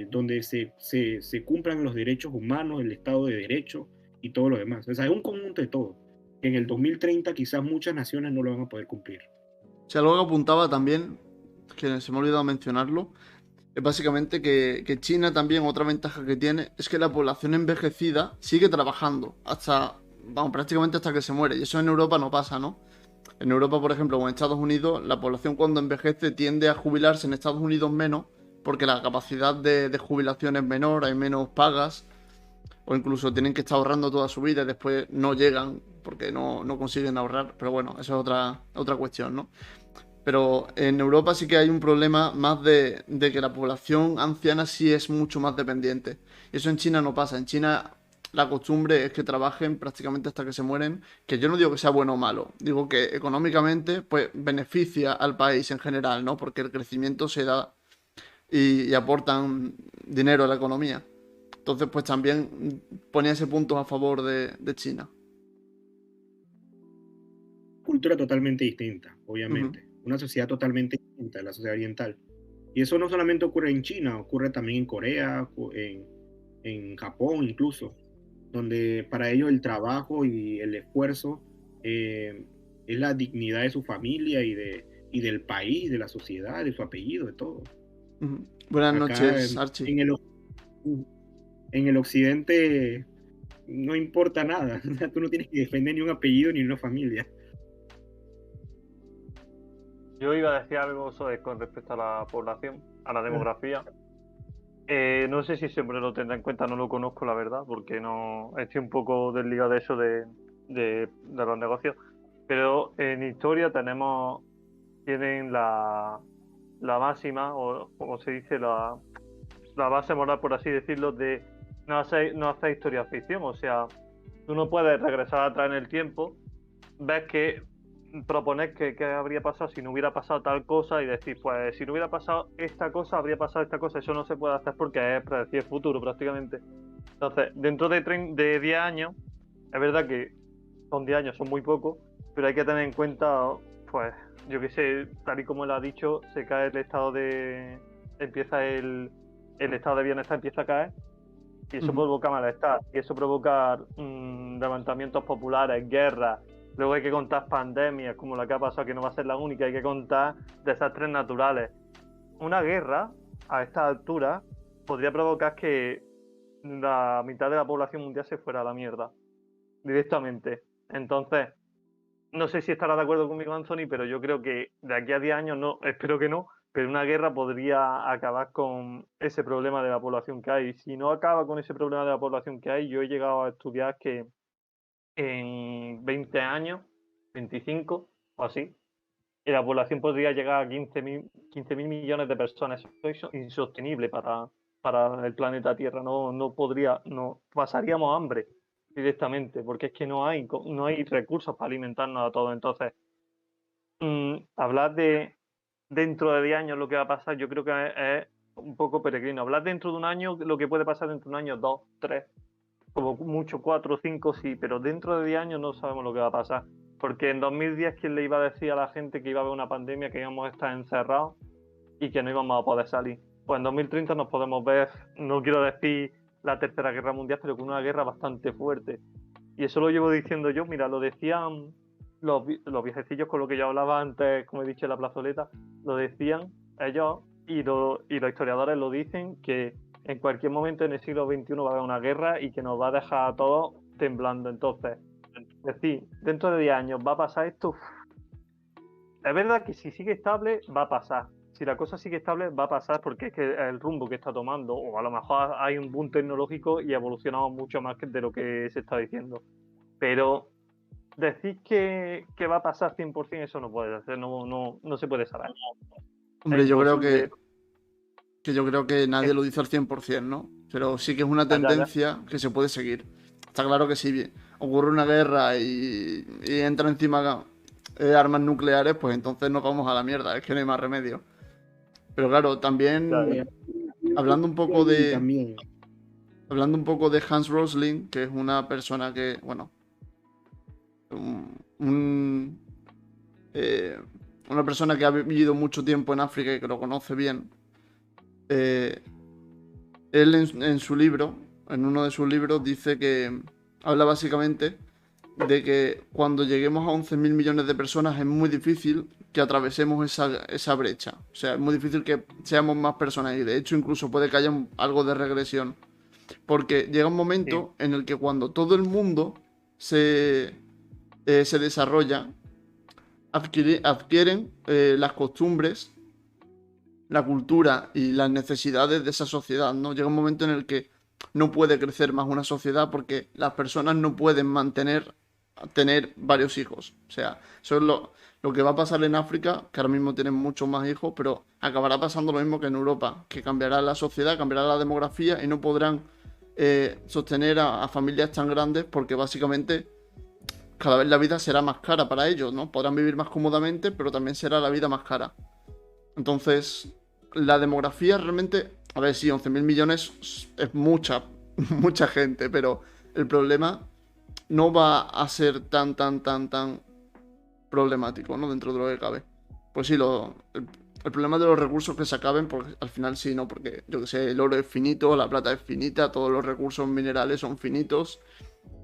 donde se cumplan los derechos humanos, el Estado de Derecho y todo lo demás. O sea, es un conjunto de todo, que en el 2030 quizás muchas naciones no lo van a poder cumplir. O sea, algo que apuntaba también, que se me ha olvidado mencionarlo, es básicamente que China también, otra ventaja que tiene, es que la población envejecida sigue trabajando prácticamente hasta que se muere. Y eso en Europa no pasa, ¿no? En Europa, por ejemplo, o en Estados Unidos, la población cuando envejece tiende a jubilarse, en Estados Unidos menos, porque la capacidad de jubilación es menor, hay menos pagas, o incluso tienen que estar ahorrando toda su vida y después no llegan porque no consiguen ahorrar. Pero bueno, eso es otra cuestión, ¿no? Pero en Europa sí que hay un problema más de que la población anciana sí es mucho más dependiente. Y eso en China no pasa. En China la costumbre es que trabajen prácticamente hasta que se mueren, que yo no digo que sea bueno o malo, digo que económicamente pues beneficia al país en general, ¿no? Porque el crecimiento se da y aportan dinero a la economía. Entonces pues también ponía ese punto a favor de China. Cultura totalmente distinta, obviamente. Una sociedad totalmente distinta, la sociedad oriental. Y eso no solamente ocurre en China, ocurre también en Corea, en Japón incluso, donde para ellos el trabajo y el esfuerzo es la dignidad de su familia y del país, de la sociedad, de su apellido, de todo. Buenas noches, Archie. En el occidente no importa nada, tú no tienes que defender ni un apellido ni una familia. Yo iba a decir algo con respecto a la población, a la demografía. No sé si siempre lo tendrá en cuenta, no lo conozco la verdad, porque no estoy un poco desligado de eso de los negocios. Pero en historia tienen la máxima, o como se dice, la base moral, por así decirlo, de no hacer historia ficción. O sea, tú no puedes regresar atrás en el tiempo, ves que proponer qué habría pasado si no hubiera pasado tal cosa y decir, pues si no hubiera pasado esta cosa, habría pasado esta cosa. Eso no se puede hacer porque es predecir el futuro prácticamente. Entonces, dentro de 10 años, es verdad que son 10 años, son muy pocos, pero hay que tener en cuenta, pues, yo qué sé, tal y como él ha dicho, se cae el estado de... empieza el estado de bienestar empieza a caer, y eso provoca malestar, y eso provoca levantamientos populares, guerras. Luego hay que contar pandemias, como la que ha pasado, que no va a ser la única, hay que contar desastres naturales. Una guerra, a esta altura, podría provocar que la mitad de la población mundial se fuera a la mierda, directamente. Entonces, no sé si estará de acuerdo conmigo, Anthony, pero yo creo que de aquí a 10 años, no, espero que no, pero una guerra podría acabar con ese problema de la población que hay. Si no acaba con ese problema de la población que hay, yo he llegado a estudiar que en 20 años, 25 o así, la población podría llegar a 15.000 millones de personas. Eso es insostenible para el planeta Tierra. No pasaríamos hambre directamente, porque es que no hay recursos para alimentarnos a todos. Entonces, hablar de dentro de 10 años lo que va a pasar, yo creo que es un poco peregrino. Hablar dentro de un año, lo que puede pasar dentro de un año, 2, 3, como mucho 4, 5, sí, pero dentro de 10 años no sabemos lo que va a pasar. Porque en 2010, ¿quién le iba a decir a la gente que iba a haber una pandemia, que íbamos a estar encerrados y que no íbamos a poder salir? Pues en 2030 nos podemos ver, no quiero decir la Tercera Guerra Mundial, pero con una guerra bastante fuerte. Y eso lo llevo diciendo yo, mira, lo decían los viejecillos con lo que yo hablaba antes, como he dicho en la plazoleta, lo decían ellos y los historiadores lo dicen, que en cualquier momento en el siglo XXI va a haber una guerra y que nos va a dejar a todos temblando. Entonces, es decir, dentro de 10 años va a pasar esto. Es verdad que si sigue estable, va a pasar. Si la cosa sigue estable, va a pasar, porque es que el rumbo que está tomando, o a lo mejor hay un boom tecnológico y evolucionamos mucho más de lo que se está diciendo. Pero decir que va a pasar 100%, eso no puede ser, no se puede saber. Hombre, yo creo que nadie lo dice al 100%, ¿no? Pero sí que es una tendencia que se puede seguir. Está claro que si ocurre una guerra y entra encima armas nucleares, pues entonces nos vamos a la mierda, es que no hay más remedio. Pero claro, también hablando un poco de Hans Rosling, que es una persona que, bueno, una persona que ha vivido mucho tiempo en África y que lo conoce bien. Él en su libro, en uno de sus libros, dice que habla básicamente de que cuando lleguemos a 11.000 millones de personas es muy difícil que atravesemos esa brecha. O sea, es muy difícil que seamos más personas y de hecho incluso puede que haya algo de regresión. Porque llega un momento en el que cuando todo el mundo se desarrolla, adquieren las costumbres, la cultura y las necesidades de esa sociedad, ¿no? Llega un momento en el que no puede crecer más una sociedad porque las personas no pueden tener varios hijos. O sea, eso es lo que va a pasar en África, que ahora mismo tienen muchos más hijos, pero acabará pasando lo mismo que en Europa, que cambiará la sociedad, cambiará la demografía y no podrán sostener a familias tan grandes porque básicamente cada vez la vida será más cara para ellos, ¿no? Podrán vivir más cómodamente, pero también será la vida más cara. Entonces, la demografía realmente, a ver, sí, 11.000 millones es mucha gente, pero el problema no va a ser tan problemático, ¿no? Dentro de lo que cabe. Pues sí, el problema de los recursos que se acaben, pues al final sí, ¿no? Porque, yo que sé, el oro es finito, la plata es finita, todos los recursos minerales son finitos.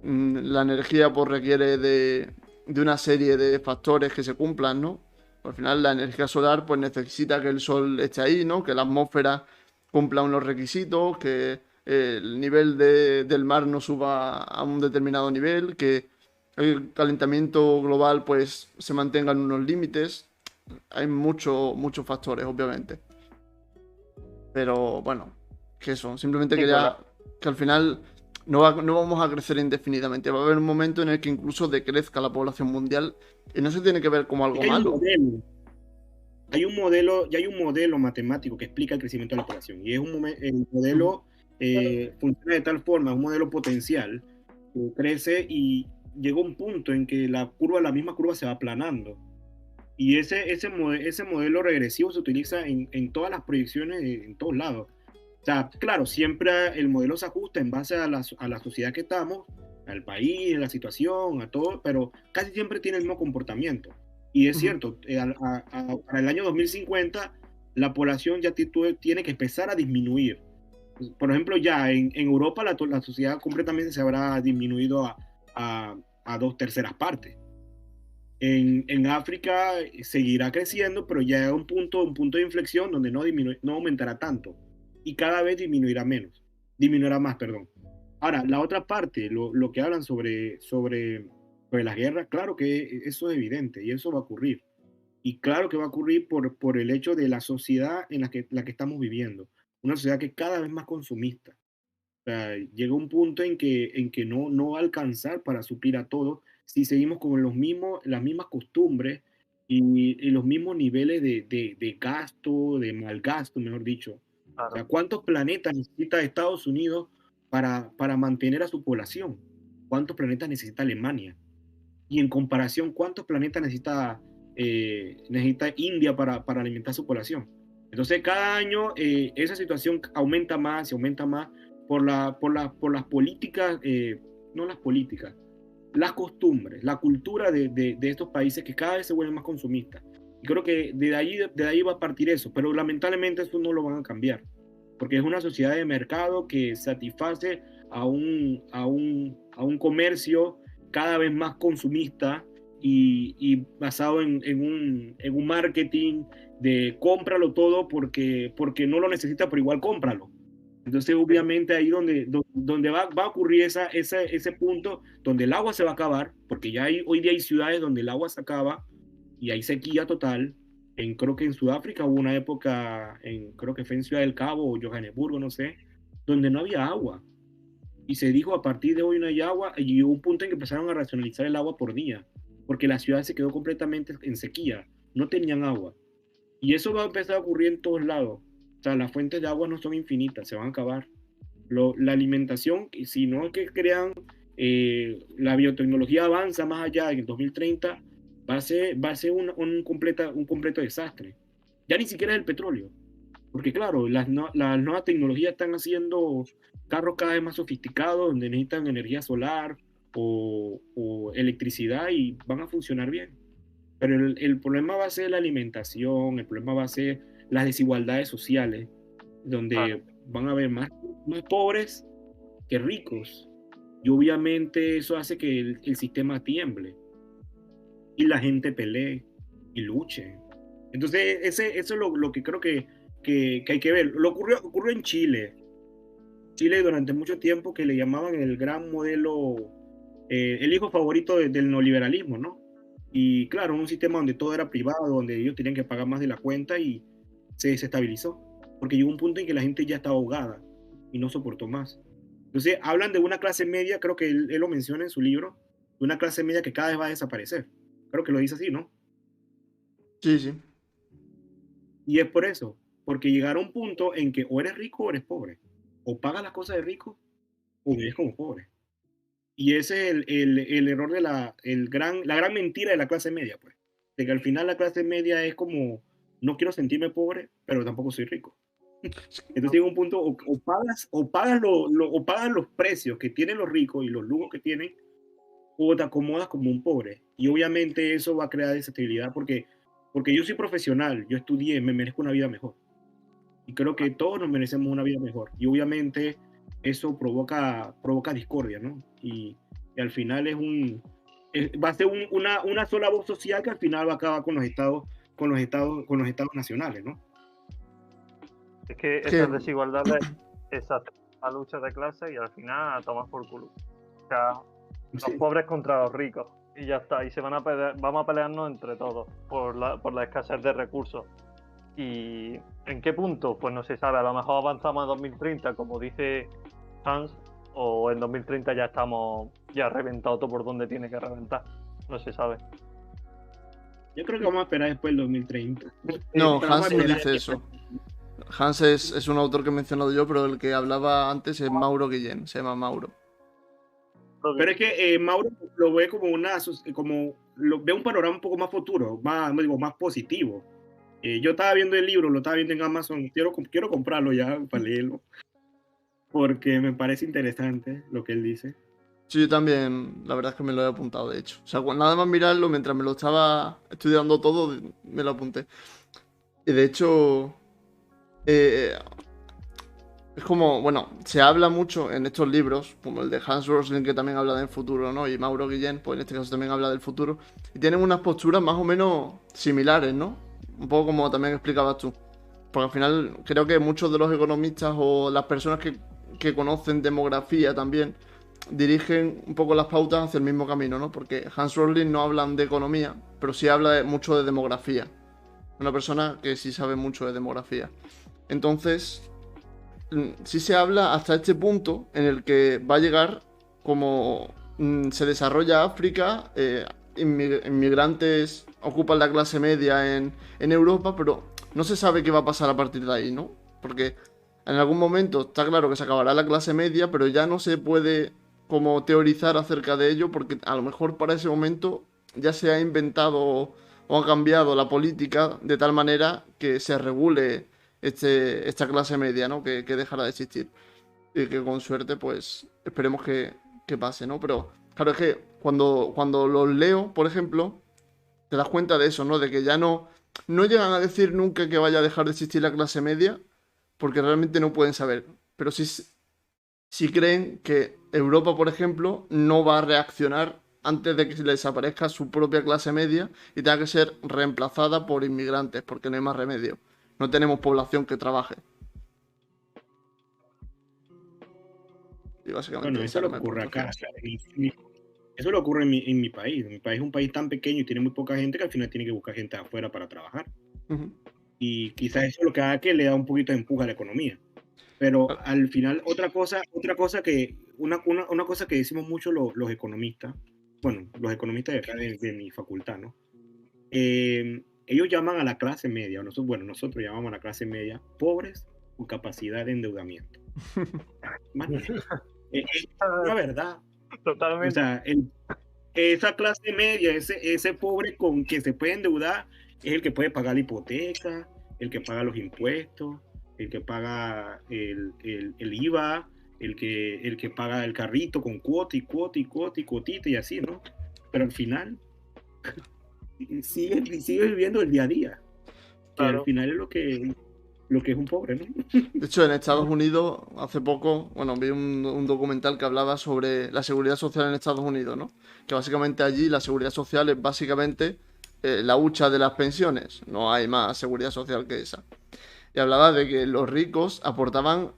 La energía pues requiere de una serie de factores que se cumplan, ¿no? Al final la energía solar pues necesita que el sol esté ahí, ¿no? Que la atmósfera cumpla unos requisitos, que el nivel del mar no suba a un determinado nivel, que el calentamiento global pues se mantenga en unos límites. Hay muchos factores, obviamente. Pero bueno, que eso, simplemente quería que al final no vamos a crecer indefinidamente. Va a haber un momento en el que incluso decrezca la población mundial y no se tiene que ver como algo malo. Hay un modelo matemático que explica el crecimiento de la población y el modelo funciona de tal forma, un modelo potencial que crece y llega un punto en que la misma curva se va aplanando. Y ese modelo regresivo se utiliza en todas las proyecciones, en todos lados. O sea, claro, siempre el modelo se ajusta en base a la sociedad que estamos, al país, a la situación, a todo, pero casi siempre tiene el mismo comportamiento. Y es cierto, para el año 2050 la población ya tiene que empezar a disminuir. Por ejemplo, ya en Europa la sociedad completamente se habrá disminuido a 2/3 partes. En África seguirá creciendo, pero ya es un punto de inflexión donde no aumentará tanto y cada vez disminuirá más, perdón. Ahora, la otra parte, lo que hablan sobre la guerra, claro que eso es evidente y eso va a ocurrir. Y claro que va a ocurrir por el hecho de la sociedad en la que estamos viviendo. Una sociedad que es cada vez más consumista. O sea, llega un punto en que no va a alcanzar para suplir a todos si seguimos con las mismas costumbres y los mismos niveles de gasto, de mal gasto, mejor dicho. O sea, ¿cuántos planetas necesita Estados Unidos para mantener a su población? ¿Cuántos planetas necesita Alemania? Y en comparación, ¿cuántos planetas necesita India para alimentar a su población? Entonces, cada año esa situación aumenta más y aumenta más por las políticas, no las políticas, las costumbres, la cultura de estos países que cada vez se vuelven más consumistas. Y creo que de ahí va a partir eso, pero lamentablemente eso no lo van a cambiar, porque es una sociedad de mercado que satisface a un comercio cada vez más consumista y basado en un marketing de cómpralo todo porque no lo necesitas, pero igual cómpralo. Entonces, obviamente, ahí donde va a ocurrir ese punto donde el agua se va a acabar, porque ya hoy día hay ciudades donde el agua se acaba y hay sequía total. Creo que en Sudáfrica hubo una época, creo que fue en Ciudad del Cabo o Johannesburgo, no sé, donde no había agua. Y se dijo, a partir de hoy no hay agua, y hubo un punto en que empezaron a racionalizar el agua por día, porque la ciudad se quedó completamente en sequía, no tenían agua. Y eso va a empezar a ocurrir en todos lados. O sea, las fuentes de agua no son infinitas, se van a acabar. La alimentación, si no es que crean, la biotecnología avanza más allá en 2030, va a ser un completo desastre. Ya ni siquiera es el petróleo. Porque claro, las nuevas tecnologías están haciendo carros cada vez más sofisticados, donde necesitan energía solar o electricidad y van a funcionar bien. Pero el problema va a ser la alimentación, el problema va a ser las desigualdades sociales, donde van a haber más pobres que ricos. Y obviamente eso hace que el sistema tiemble y la gente pelee y luche. Entonces, eso es lo que creo que hay que ver. Ocurrió en Chile. Chile durante mucho tiempo que le llamaban el gran modelo, el hijo favorito del neoliberalismo, ¿no? Y claro, un sistema donde todo era privado, donde ellos tenían que pagar más de la cuenta y se desestabilizó. Porque llegó un punto en que la gente ya estaba ahogada y no soportó más. Entonces, hablan de una clase media, creo que él lo menciona en su libro, de una clase media que cada vez va a desaparecer. Creo que lo dice así, ¿no? Sí, sí. Y es por eso, porque llegará un punto en que o eres rico o eres pobre. O pagas las cosas de rico o vives como pobre. Y ese es el error de la gran mentira de la clase media, pues. De que al final la clase media es como, no quiero sentirme pobre, pero tampoco soy rico. Entonces llega un punto, o pagas los precios que tienen los ricos y los lujos que tienen, o te acomodas como un pobre. Y obviamente eso va a crear desestabilidad porque yo soy profesional, yo estudié, me merezco una vida mejor. Y creo que todos nos merecemos una vida mejor. Y obviamente eso provoca discordia, ¿no? Y al final va a ser una sola voz social que al final va a acabar con los estados nacionales, ¿no? Es que esas desigualdades, exacto, la lucha de clase y al final a tomar por culo. O sea, los pobres contra los ricos y ya está. Y vamos a pelearnos entre todos por la escasez de recursos. ¿Y en qué punto? Pues no se sabe. A lo mejor avanzamos a 2030, como dice Hans, o en 2030 ya estamos reventado todo por donde tiene que reventar. No se sabe. Yo creo que vamos a esperar después del 2030. No, Hans no dice eso. Hans es un autor que he mencionado yo, pero el que hablaba antes es Mauro Guillén, se llama Mauro. Pero es que Mauro lo ve ve un panorama un poco más futuro, más positivo. Yo estaba viendo el libro, lo estaba viendo en Amazon, quiero comprarlo ya para leerlo, porque me parece interesante lo que él dice. Sí, yo también, la verdad es que me lo he apuntado, de hecho. O sea, nada más mirarlo, mientras me lo estaba estudiando todo, me lo apunté. Y de hecho, eh, es como, bueno, se habla mucho en estos libros, como el de Hans Rosling, que también habla del futuro, ¿no? Y Mauro Guillén, pues en este caso también habla del futuro. Y tienen unas posturas más o menos similares, ¿no? Un poco como también explicabas tú. Porque al final creo que muchos de los economistas o las personas que conocen demografía también dirigen un poco las pautas hacia el mismo camino, ¿no? Porque Hans Rosling no hablan de economía, pero sí habla mucho de demografía. Una persona que sí sabe mucho de demografía. Entonces, sí se habla hasta este punto en el que va a llegar como se desarrolla África, inmigrantes ocupan la clase media en Europa, pero no se sabe qué va a pasar a partir de ahí, ¿no? Porque en algún momento está claro que se acabará la clase media, pero ya no se puede como teorizar acerca de ello, porque a lo mejor para ese momento ya se ha inventado o ha cambiado la política de tal manera que se regule esta clase media, ¿no? Que dejará de existir. Y que con suerte, pues, esperemos que pase, ¿no? Pero, claro, es que cuando los leo, por ejemplo, te das cuenta de eso, ¿no? De que ya no llegan a decir nunca que vaya a dejar de existir la clase media, porque realmente no pueden saber. Pero sí creen que Europa, por ejemplo, no va a reaccionar antes de que se le desaparezca su propia clase media y tenga que ser reemplazada por inmigrantes, porque no hay más remedio. No tenemos población que trabaje. Y básicamente Bueno, esa eso es era lo que mi ocurre acá. aportación. O sea, eso lo ocurre en mi país. Mi país es un país tan pequeño y tiene muy poca gente que al final tiene que buscar gente afuera para trabajar. Ujú. Y quizás eso es lo que haga que le da un poquito de empuje a la economía. Pero al final, una cosa que decimos mucho los economistas, bueno, los economistas de acá de mi facultad, ¿no? Ellos llaman a la clase media, nosotros llamamos a la clase media pobres con capacidad de endeudamiento. Es una verdad. O Totalmente. sea, esa clase media, ese pobre con que se puede endeudar, es el que puede pagar la hipoteca, el que paga los impuestos, el que paga el IVA, el que paga el carrito con cuota y cuota y cuota y cuotita y así, ¿no? Pero al final sigue viviendo el día a día, que al Claro. final es lo que es un pobre, ¿no? De hecho, en Estados Unidos, hace poco, bueno, vi un documental que hablaba sobre la seguridad social en Estados Unidos, ¿no? Que básicamente allí la seguridad social es básicamente la hucha de las pensiones. No hay más seguridad social que esa. Y hablaba de que los ricos aportaban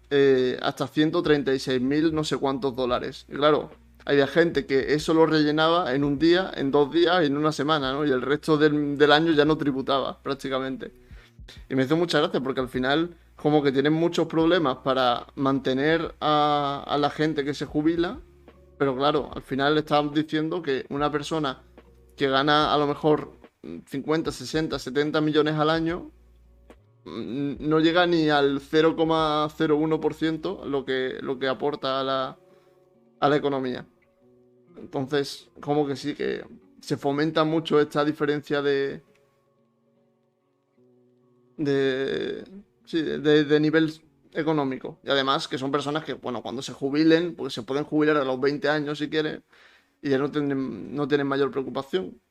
hasta 136.000 no sé cuántos dólares. Y claro, había gente que eso lo rellenaba en un día, en 2 días y en una semana, ¿no? Y el resto del año ya no tributaba, prácticamente. Y me hizo mucha gracia porque al final como que tienen muchos problemas para mantener a la gente que se jubila, pero claro, al final le estamos diciendo que una persona que gana a lo mejor 50, 60, 70 millones al año no llega ni al 0,01% lo que aporta a la economía. Entonces, como que sí, que se fomenta mucho esta diferencia de, sí, de nivel económico. Y además que son personas que, bueno, cuando se jubilen, pues se pueden jubilar a los 20 años si quieren y ya no tienen mayor preocupación.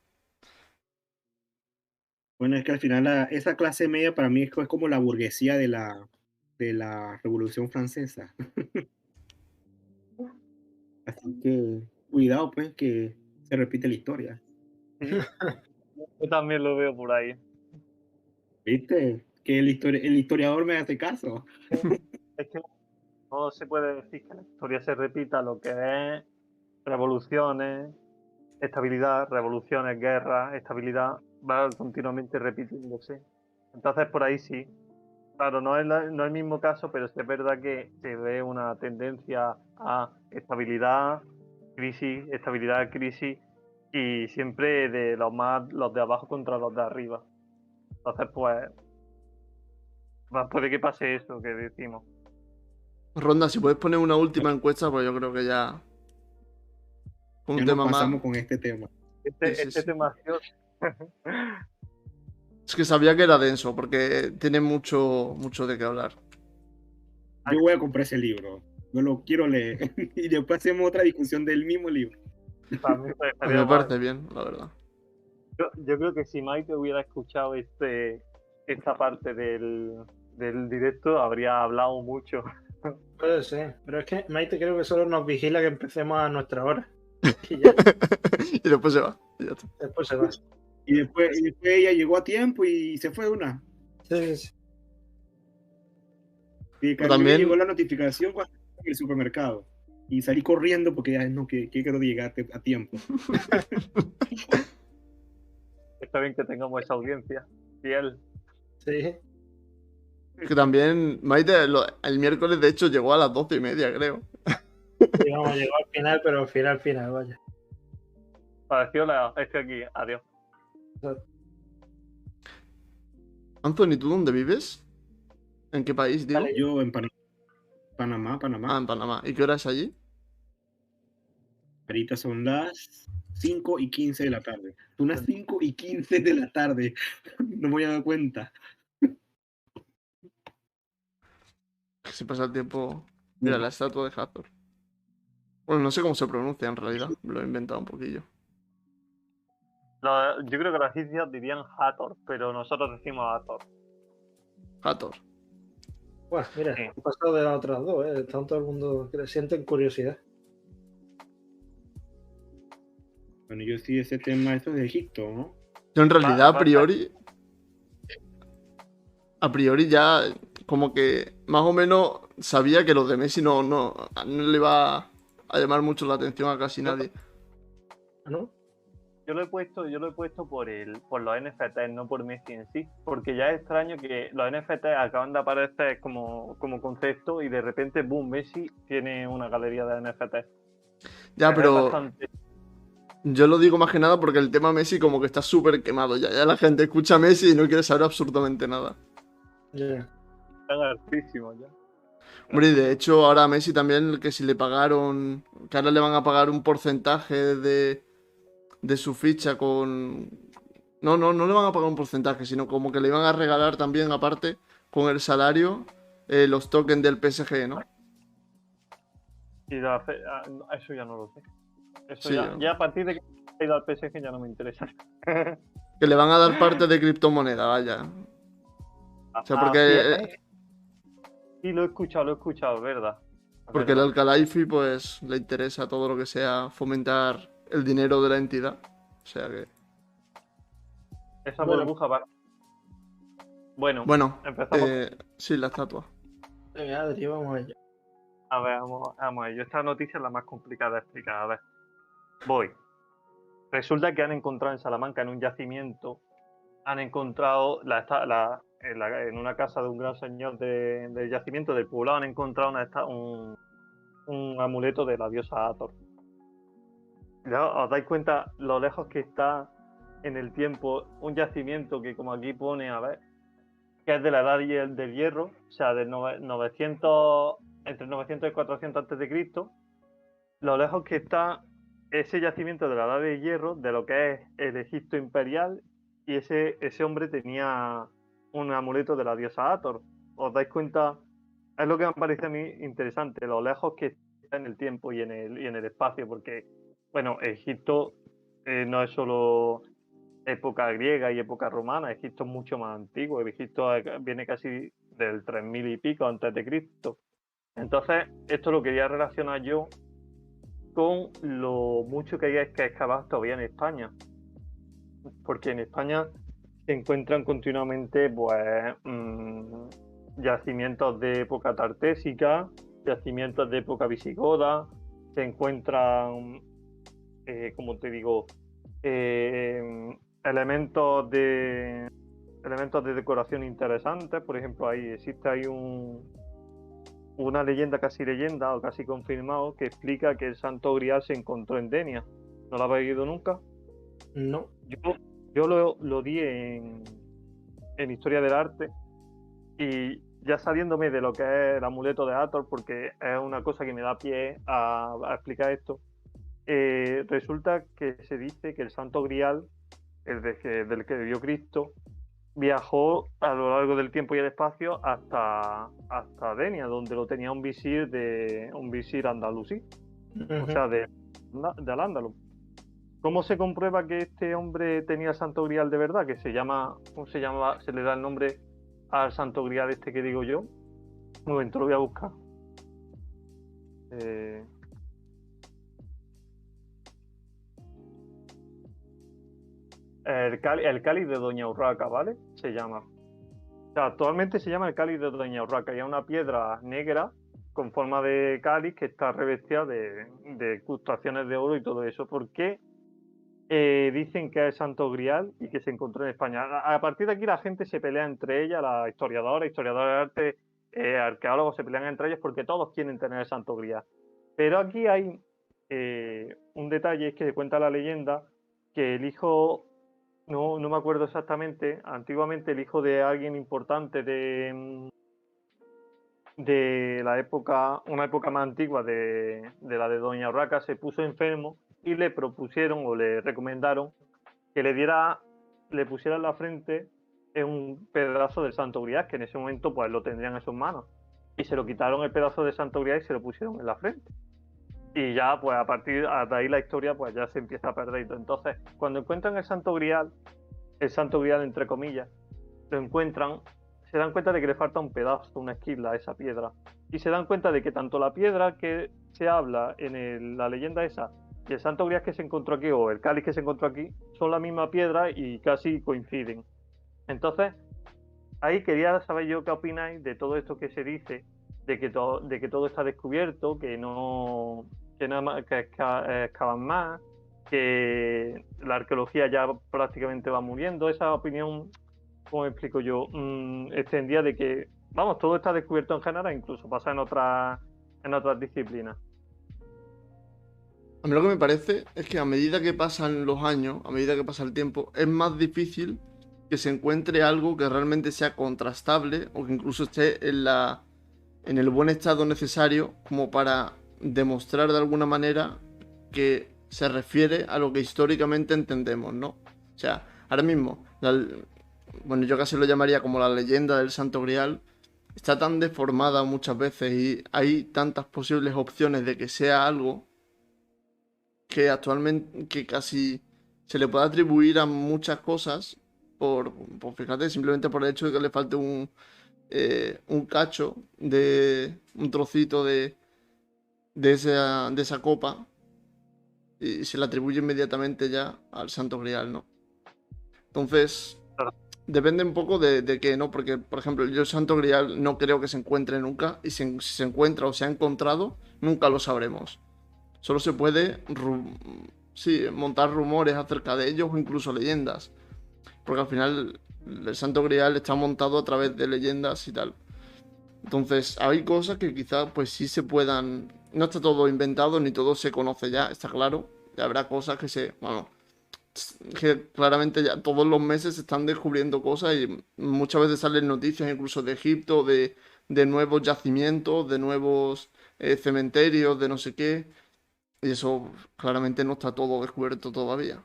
Bueno, es que al final esa clase media para mí es como la burguesía de la Revolución Francesa. Así que cuidado, pues, que se repite la historia. Yo también lo veo por ahí. ¿Viste? Que el historiador me hace caso. Es que no se puede decir que la historia se repita lo que es revoluciones, estabilidad, revoluciones, guerras, estabilidad, va continuamente repitiéndose. Entonces por ahí sí. Claro, no es el mismo caso, pero sí es verdad que se ve una tendencia a estabilidad, crisis, y siempre de los de abajo contra los de arriba. Entonces, pues, puede que pase eso que decimos. Ronda, si puedes poner una última encuesta, pues yo creo que ya con un Ya nos tema más. pasamos con este tema. Este Sí. tema ha sido- Es que sabía que era denso, porque tiene mucho de qué hablar. Yo voy a comprar ese libro. No lo quiero leer. Y después hacemos otra discusión del mismo libro. Para mí A mí estaría me guay. parece bien, la verdad. Yo creo que si Mike hubiera escuchado esta parte del directo, habría hablado mucho. Puede ser, pero es que Maite creo que solo nos vigila que empecemos a nuestra hora. Y ya, Y después se va. Y ya está. después se va. Y después ella llegó a tiempo y se fue de una. Sí, sí. Y Pero a mí me también- llegó la notificación cuando estaba en el supermercado. Y salí corriendo porque ya no, que quiero llegar a tiempo. Está bien que tengamos esa audiencia fiel. Sí. Que también Maite el miércoles, de hecho, llegó a las 12:30, creo. Y vamos, llegó al final, pero al final, vaya. Pareció estoy aquí, adiós. Anthony, ¿tú dónde vives? ¿En qué país, digo? Vale. Yo en Panamá. Ah, en Panamá. ¿Y qué hora es allí? Ahorita son las 5:15 de la tarde. Son las 5:15 de la tarde. No me había dado cuenta. Se pasa el tiempo. Mira, la estatua de Hathor. Bueno, no sé cómo se pronuncia en realidad. Me lo he inventado un poquillo. Yo creo que los egipcios dirían Hathor, pero nosotros decimos Hathor. Hathor. Bueno, mira, Sí. he pasado de las otras dos, ¿eh? Está todo el mundo que le sienten curiosidad. Bueno, yo sí, ese tema, esto es de Egipto, ¿no? Yo en realidad, Va- a priori ya como que más o menos sabía que los de Messi no le iba a llamar mucho la atención a casi nadie. ¿No? Yo lo he puesto por los NFTs, no por Messi en sí, porque ya es extraño que los NFTs acaban de aparecer como concepto y de repente, boom, Messi tiene una galería de NFTs. Ya, Es pero bastante- yo lo digo más que nada porque el tema Messi como que está súper quemado ya. Ya la gente escucha a Messi y no quiere saber absolutamente nada. Ya. Están altísimos ya. Hombre, y de hecho ahora a Messi también que si le pagaron, que ahora le van a pagar un porcentaje de su ficha con... No le van a pagar un porcentaje, sino como que le iban a regalar también aparte con el salario los tokens del PSG, ¿no? Y eso ya no lo sé. Eso Sí, ya a partir de que he ido al PSG ya no me interesa. Que le van a dar parte de criptomoneda, vaya. O sea, porque, Sí, lo he escuchado, es verdad. Es porque el verdad. Al-Khelaifi pues le interesa todo lo que sea fomentar el dinero de la entidad. O sea que... Esa Bueno. burbuja va. Bueno, Bueno, empezamos. sí, la estatua. Venga, Adri, vamos allá. A ver, vamos a ello. Esta noticia es la más complicada de explicar. A ver, voy. Resulta que han encontrado en Salamanca, en un yacimiento, han encontrado en una casa de un gran señor del yacimiento del pueblo, han encontrado un amuleto de la diosa Hathor. Ya os dais cuenta lo lejos que está en el tiempo un yacimiento que, como aquí pone, a ver, que es de la edad del hierro, o sea, entre 900 y 400 antes de Cristo, lo lejos que está ese yacimiento de la edad del hierro, de lo que es el Egipto imperial, y ese hombre tenía un amuleto de la diosa Hathor. ¿Os dais cuenta? Es lo que me parece a mí interesante, lo lejos que está en el tiempo y en el espacio, porque, bueno, Egipto no es solo época griega y época romana, Egipto es mucho más antiguo, Egipto viene casi del 3000 y pico antes de Cristo. Entonces, esto lo quería relacionar yo con lo mucho que hay que excavar todavía en España, porque en España se encuentran continuamente pues yacimientos de época tartésica, yacimientos de época visigoda, se encuentran, como te digo, elementos de decoración interesantes. Por ejemplo, existe una leyenda, casi leyenda o casi confirmado, que explica que el Santo Grial se encontró en Denia. ¿No lo habéis oído nunca? No. Yo lo di en Historia del Arte, y ya sabiéndome de lo que es el amuleto de Hathor, porque es una cosa que me da pie a explicar esto, resulta que se dice que el Santo Grial, del que vivió Cristo, viajó a lo largo del tiempo y el espacio hasta Denia, donde lo tenía un visir andalusí, o sea, de Al-Ándalus. ¿Cómo se comprueba que este hombre tenía el Santo Grial de verdad? Que se llama, ¿cómo se llama? Se le da el nombre al Santo Grial este que digo yo. Un momento, lo voy a buscar. El cáliz de Doña Urraca, ¿vale? Se llama. O sea, actualmente se llama el cáliz de Doña Urraca y es una piedra negra con forma de cáliz que está revestida de incrustaciones de oro y todo eso. ¿Por qué dicen que es Santo Grial y que se encontró en España? A partir de aquí la gente se pelea entre ellas, la historiadores de arte, arqueólogos se pelean entre ellos porque todos quieren tener el Santo Grial. Pero aquí hay un detalle, es que cuenta la leyenda que el hijo, no me acuerdo exactamente, antiguamente el hijo de alguien importante de la época, una época más antigua de la de Doña Urraca, se puso enfermo y le propusieron o le recomendaron que le pusiera en la frente un pedazo del Santo Grial, que en ese momento pues lo tendrían en sus manos. Y se lo quitaron el pedazo de Santo Grial y se lo pusieron en la frente. Y ya, pues a partir de ahí la historia pues ya se empieza a perder. Entonces, cuando encuentran el Santo Grial entre comillas, lo encuentran, se dan cuenta de que le falta un pedazo, una esquila a esa piedra. Y se dan cuenta de que tanto la piedra que se habla en la leyenda esa y el Santo Grial que se encontró aquí o el cáliz que se encontró aquí son la misma piedra y casi coinciden. Entonces, ahí quería saber yo qué opináis de todo esto que se dice, de que todo está descubierto, que no que nada más que excavan más, que la arqueología ya prácticamente va muriendo. Esa opinión, ¿cómo me explico yo? Extendía de que, vamos, todo está descubierto en general, incluso pasa en otras disciplinas. A mí lo que me parece es que a medida que pasan los años, a medida que pasa el tiempo, es más difícil que se encuentre algo que realmente sea contrastable o que incluso esté en el buen estado necesario como para demostrar de alguna manera que se refiere a lo que históricamente entendemos, ¿no? O sea, ahora mismo, bueno, yo casi lo llamaría como la leyenda del Santo Grial, está tan deformada muchas veces y hay tantas posibles opciones de que sea algo que actualmente que casi se le puede atribuir a muchas cosas fíjate, simplemente por el hecho de que le falte un cacho un trocito de esa copa y se le atribuye inmediatamente ya al Santo Grial, ¿no? Entonces, Claro. depende un poco de qué, ¿no? Porque, por ejemplo, yo el Santo Grial no creo que se encuentre nunca y si se encuentra o se ha encontrado, nunca lo sabremos. Solo se puede montar rumores acerca de ellos o incluso leyendas. Porque al final el Santo Grial está montado a través de leyendas y tal. Entonces hay cosas que quizás pues sí se puedan... No está todo inventado ni todo se conoce ya, está claro. Y habrá cosas que claramente ya todos los meses se están descubriendo cosas y muchas veces salen noticias incluso de Egipto, de nuevos yacimientos, de nuevos cementerios, de no sé qué. Y eso claramente no está todo descubierto todavía.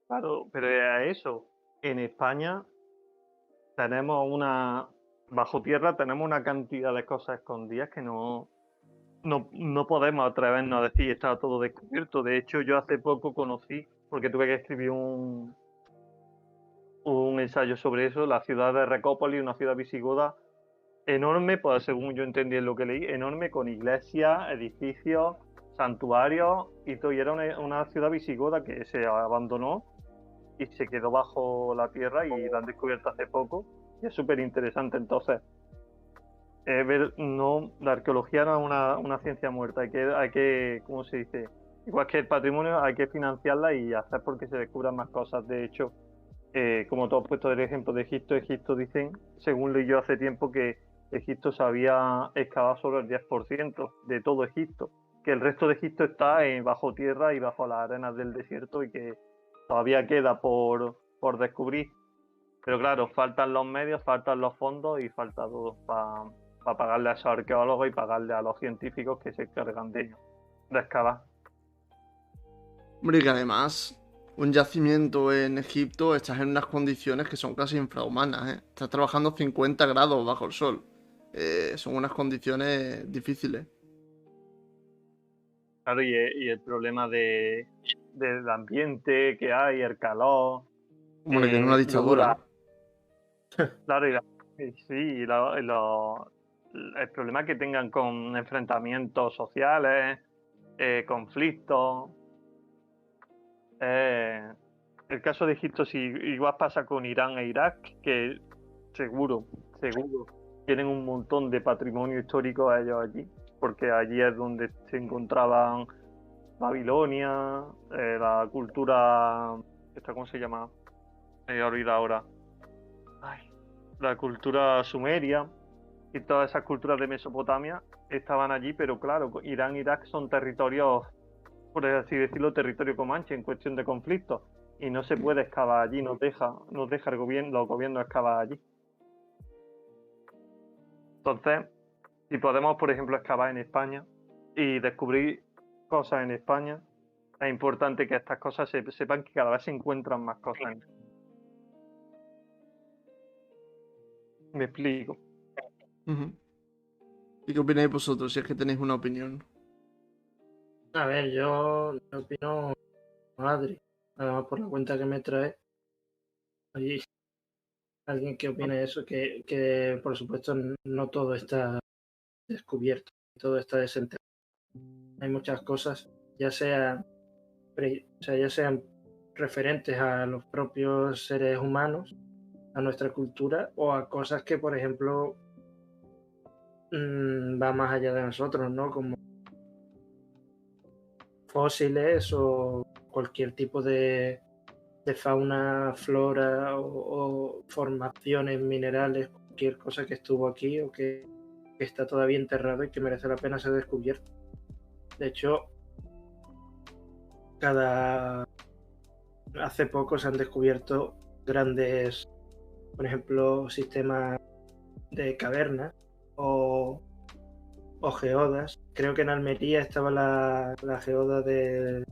Claro, pero a eso, en España bajo tierra tenemos una cantidad de cosas escondidas que no podemos atrevernos a decir está todo descubierto. De hecho, yo hace poco conocí, porque tuve que escribir un ensayo sobre eso, la ciudad de Recópolis, una ciudad visigoda enorme, pues según yo entendí en lo que leí, enorme, con iglesias, edificios, santuarios y todo. Y era una ciudad visigoda que se abandonó y se quedó bajo la tierra y la han descubierto hace poco. Y es súper interesante. Entonces, la arqueología no es una ciencia muerta, hay que, ¿cómo se dice? Igual que el patrimonio, hay que financiarla y hacer porque se descubran más cosas. De hecho, como tú has puesto el ejemplo de Egipto dicen, según leí yo hace tiempo, que Egipto se había excavado solo el 10% de todo Egipto, que el resto de Egipto está bajo tierra y bajo las arenas del desierto y que todavía queda por descubrir. Pero claro, faltan los medios, faltan los fondos y falta todo para pagarle a esos arqueólogos y pagarle a los científicos que se encargan de excavar. Hombre, que además un yacimiento en Egipto, estás en unas condiciones que son casi infrahumanas, ¿eh? Estás trabajando 50 grados bajo el sol. Son unas condiciones difíciles. Claro, y el problema del ambiente que hay, el calor. Bueno, que es una dictadura. Claro, el problema que tengan con enfrentamientos sociales, conflictos. El caso de Egipto, si igual pasa con Irán e Irak, que seguro tienen un montón de patrimonio histórico a ellos allí, porque allí es donde se encontraban Babilonia, la cultura, ¿cómo se llama? Me he olvidado ahora. La cultura sumeria y todas esas culturas de Mesopotamia estaban allí, pero claro, Irán e Irak son territorios, por así decirlo, territorio comanche en cuestión de conflictos, y no se puede excavar allí, nos deja el gobierno, los gobiernos excavar allí. Entonces, si podemos, por ejemplo, excavar en España y descubrir cosas en España, es importante que estas cosas sepan que cada vez se encuentran más cosas. Me explico. ¿Y qué opináis vosotros, si es que tenéis una opinión? A ver, yo opino Adri, además por la cuenta que me trae. Hay alguien que opine eso, que por supuesto no todo está descubierto, todo está desenterrado. Hay muchas cosas, ya sean referentes a los propios seres humanos, a nuestra cultura, o a cosas que, por ejemplo, va más allá de nosotros, ¿no? Como fósiles o cualquier tipo de fauna, flora o formaciones minerales, cualquier cosa que estuvo aquí o que está todavía enterrado y que merece la pena ser descubierto. De hecho, hace poco se han descubierto grandes, por ejemplo, sistemas de cavernas o geodas. Creo que en Almería estaba la geoda de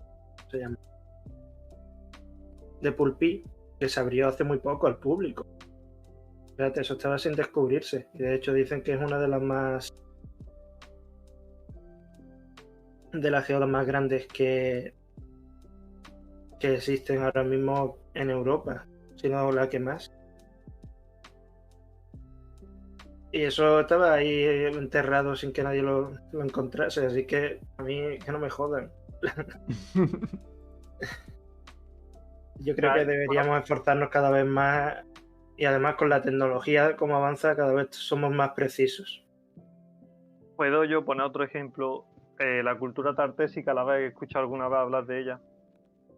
Pulpí, que se abrió hace muy poco al público. Fíjate, eso estaba sin descubrirse. Y de hecho dicen que es una de las geodas más grandes que existen ahora mismo en Europa, si no la que más. Y eso estaba ahí enterrado sin que nadie lo encontrase, así que a mí que no me jodan. Yo creo que deberíamos esforzarnos cada vez más, y además con la tecnología como avanza cada vez somos más precisos. ¿Puedo yo poner otro ejemplo? La cultura tartésica, ¿la habéis escuchado alguna vez hablar de ella?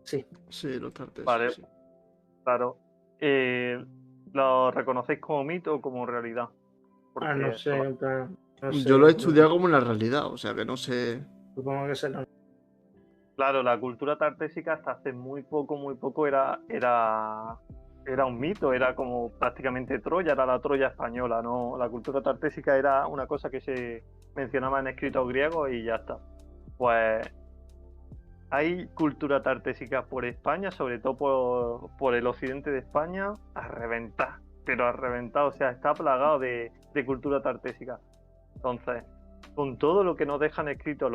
Sí. Sí, los tartésicos. Vale, sí. claro. ¿Lo reconocéis como mito o como realidad? Porque no sé, en plan, no sé. Yo lo he estudiado como una realidad, o sea que no sé. Supongo que será. Claro, la cultura tartésica hasta hace muy poco era un mito, era como prácticamente Troya, era la Troya española, ¿no? La cultura tartésica era una cosa que se mencionaba en escritos griegos y ya está. Pues hay cultura tartésica por España, sobre todo por el occidente de España, a reventar, pero a reventar, o sea, está plagado de cultura tartésica. Entonces, con todo lo que nos dejan escrito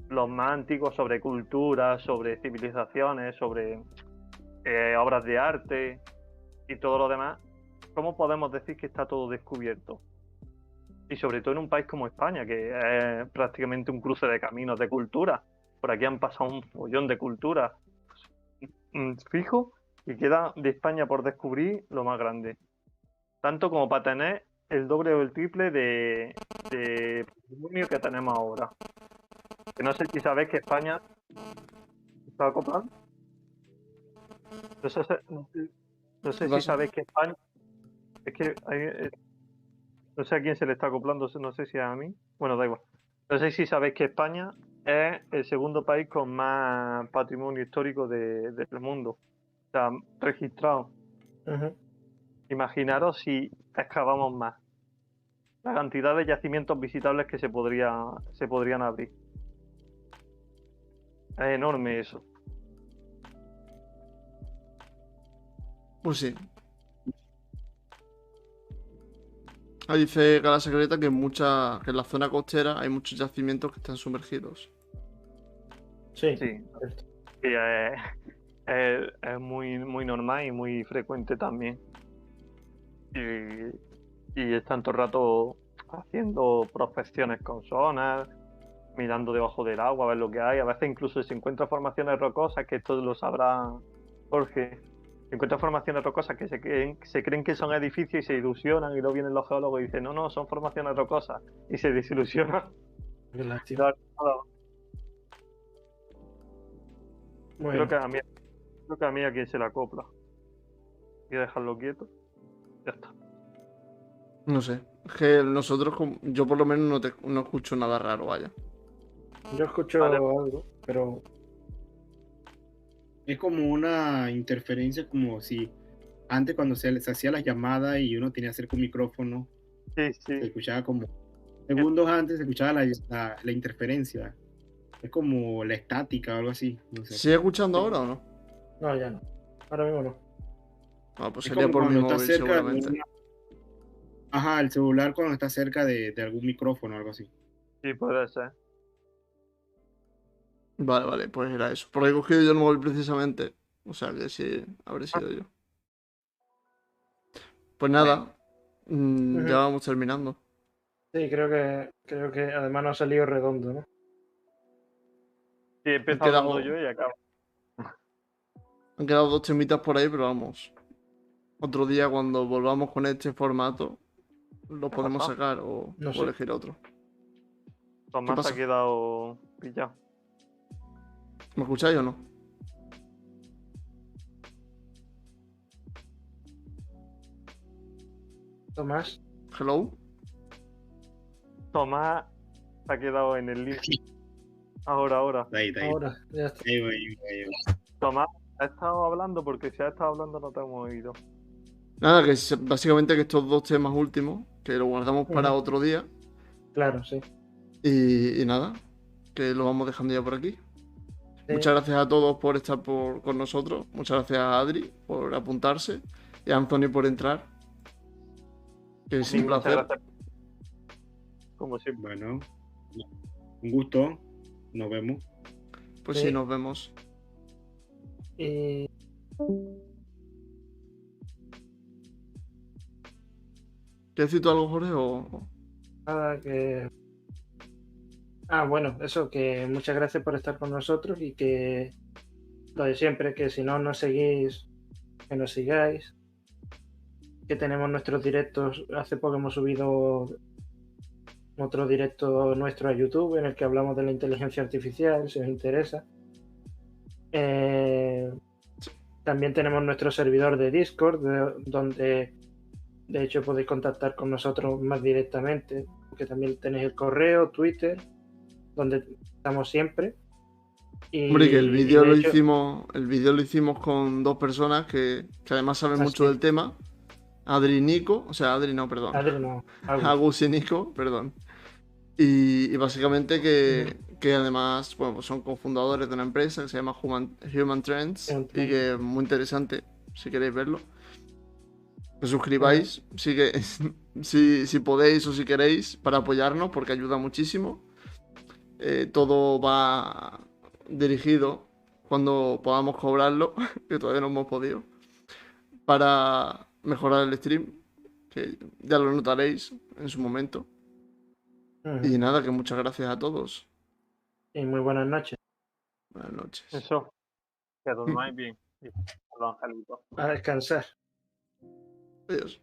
los más antiguos sobre cultura, sobre civilizaciones, sobre obras de arte y todo lo demás, ¿cómo podemos decir que está todo descubierto? Y sobre todo en un país como España, que es prácticamente un cruce de caminos de cultura. Por aquí han pasado un follón de cultura. Fijo que queda de España por descubrir lo más grande. Tanto como para tener el doble o el triple de patrimonio que tenemos ahora. Que no sé si sabéis que España está acoplando. No sé si sabéis que España. Es que no sé a quién se le está acoplando, no sé si a mí. Bueno, da igual. No sé si sabéis que España es el segundo país con más patrimonio histórico del mundo. O sea, registrado. Uh-huh. Imaginaros si excavamos más. La cantidad de yacimientos visitables que se podrían abrir. Es enorme eso. Pues sí. Ahí dice Gala Secreta que en la zona costera hay muchos yacimientos que están sumergidos. Sí, Sí. Sí, es muy, muy normal y muy frecuente también. Y están todo el rato haciendo prospecciones con sonar, mirando debajo del agua a ver lo que hay. A veces incluso se encuentran formaciones rocosas, que esto lo sabrá Jorge. Se encuentran formaciones rocosas que se creen que son edificios y se ilusionan, y luego vienen los geólogos y dicen, no, no, son formaciones rocosas, y se desilusionan. qué lástima. Creo Bueno, que a mí a quien se la acopla. Y dejarlo quieto. Ya está. No sé. Es que nosotros, yo por lo menos no escucho nada raro, vaya. yo escucho Vale. algo, pero Es como una interferencia, como si antes cuando se hacía la llamada y uno tenía cerca un micrófono, Sí, se sí. escuchaba como segundos antes, se escuchaba la interferencia. Es como la estática o algo así. No sé. ¿Sigue escuchando ahora o no? no, ya no. Ahora mismo no. Ah, pues Es sería como por mi cuando estás móvil, cerca de seguramente. Ajá, el celular cuando está cerca de algún micrófono o algo así. Sí, puede ser. Vale, pues era eso. Porque he cogido yo el móvil precisamente. O sea que sí, habré sido yo. Pues nada, ya Ujú. vamos terminando. Sí, creo que además no ha salido redondo, ¿no? Sí, Han empiezo hablando quedado, yo y acabo. han quedado 2 temitas por ahí, pero vamos. Otro día cuando volvamos con este formato, lo ¿Qué ha podemos pasado? sacar o No sé. elegir otro. Tomás se ha pasa? quedado pillado. ¿Me escucháis o no? Tomás, Hello. Tomás se ha quedado en el link. Ahora. Ahí, ahí. ahora, ya está. Ahí. Tomás, ¿has estado hablando? Porque si has estado hablando no te hemos oído. Nada, básicamente que estos 2 temas últimos, que lo guardamos para Ujú. otro día. Claro, sí. Y nada, que lo vamos dejando ya por aquí. Sí. Muchas gracias a todos por estar con nosotros. Muchas gracias a Adri por apuntarse. Y a Anthony por entrar. Que es un Muchas placer. gracias. Como siempre. Bueno, un gusto. Nos vemos. Pues Sí. sí, nos vemos. Y ¿Quieres decir tú algo, Jorge? O... nada, que... Ah, bueno, eso, que muchas gracias por estar con nosotros y que lo de siempre, que si no nos seguís, que nos sigáis, que tenemos nuestros directos. Hace poco hemos subido otro directo nuestro a YouTube en el que hablamos de la inteligencia artificial, si os interesa. También tenemos nuestro servidor de Discord, donde de hecho podéis contactar con nosotros más directamente, porque también tenéis el correo, Twitter, donde estamos siempre. Hombre, que el vídeo de lo hecho, hicimos con 2 personas que además saben mucho sí. del tema. Adri y Nico, o sea, Adri no, perdón. Adri, no, Agus. Agus y Nico, perdón. Y básicamente que además, bueno, pues son cofundadores de una empresa que se llama Human Trends y que es muy interesante, si queréis verlo. Que suscribáis, si podéis o si queréis, para apoyarnos, porque ayuda muchísimo. Todo va dirigido cuando podamos cobrarlo, que todavía no hemos podido, para mejorar el stream, que ya lo notaréis en su momento. Y nada, que muchas gracias a todos. Y muy buenas noches. Buenas noches. Eso. Que dormáis bien. Y los angelitos. A descansar. Adiós.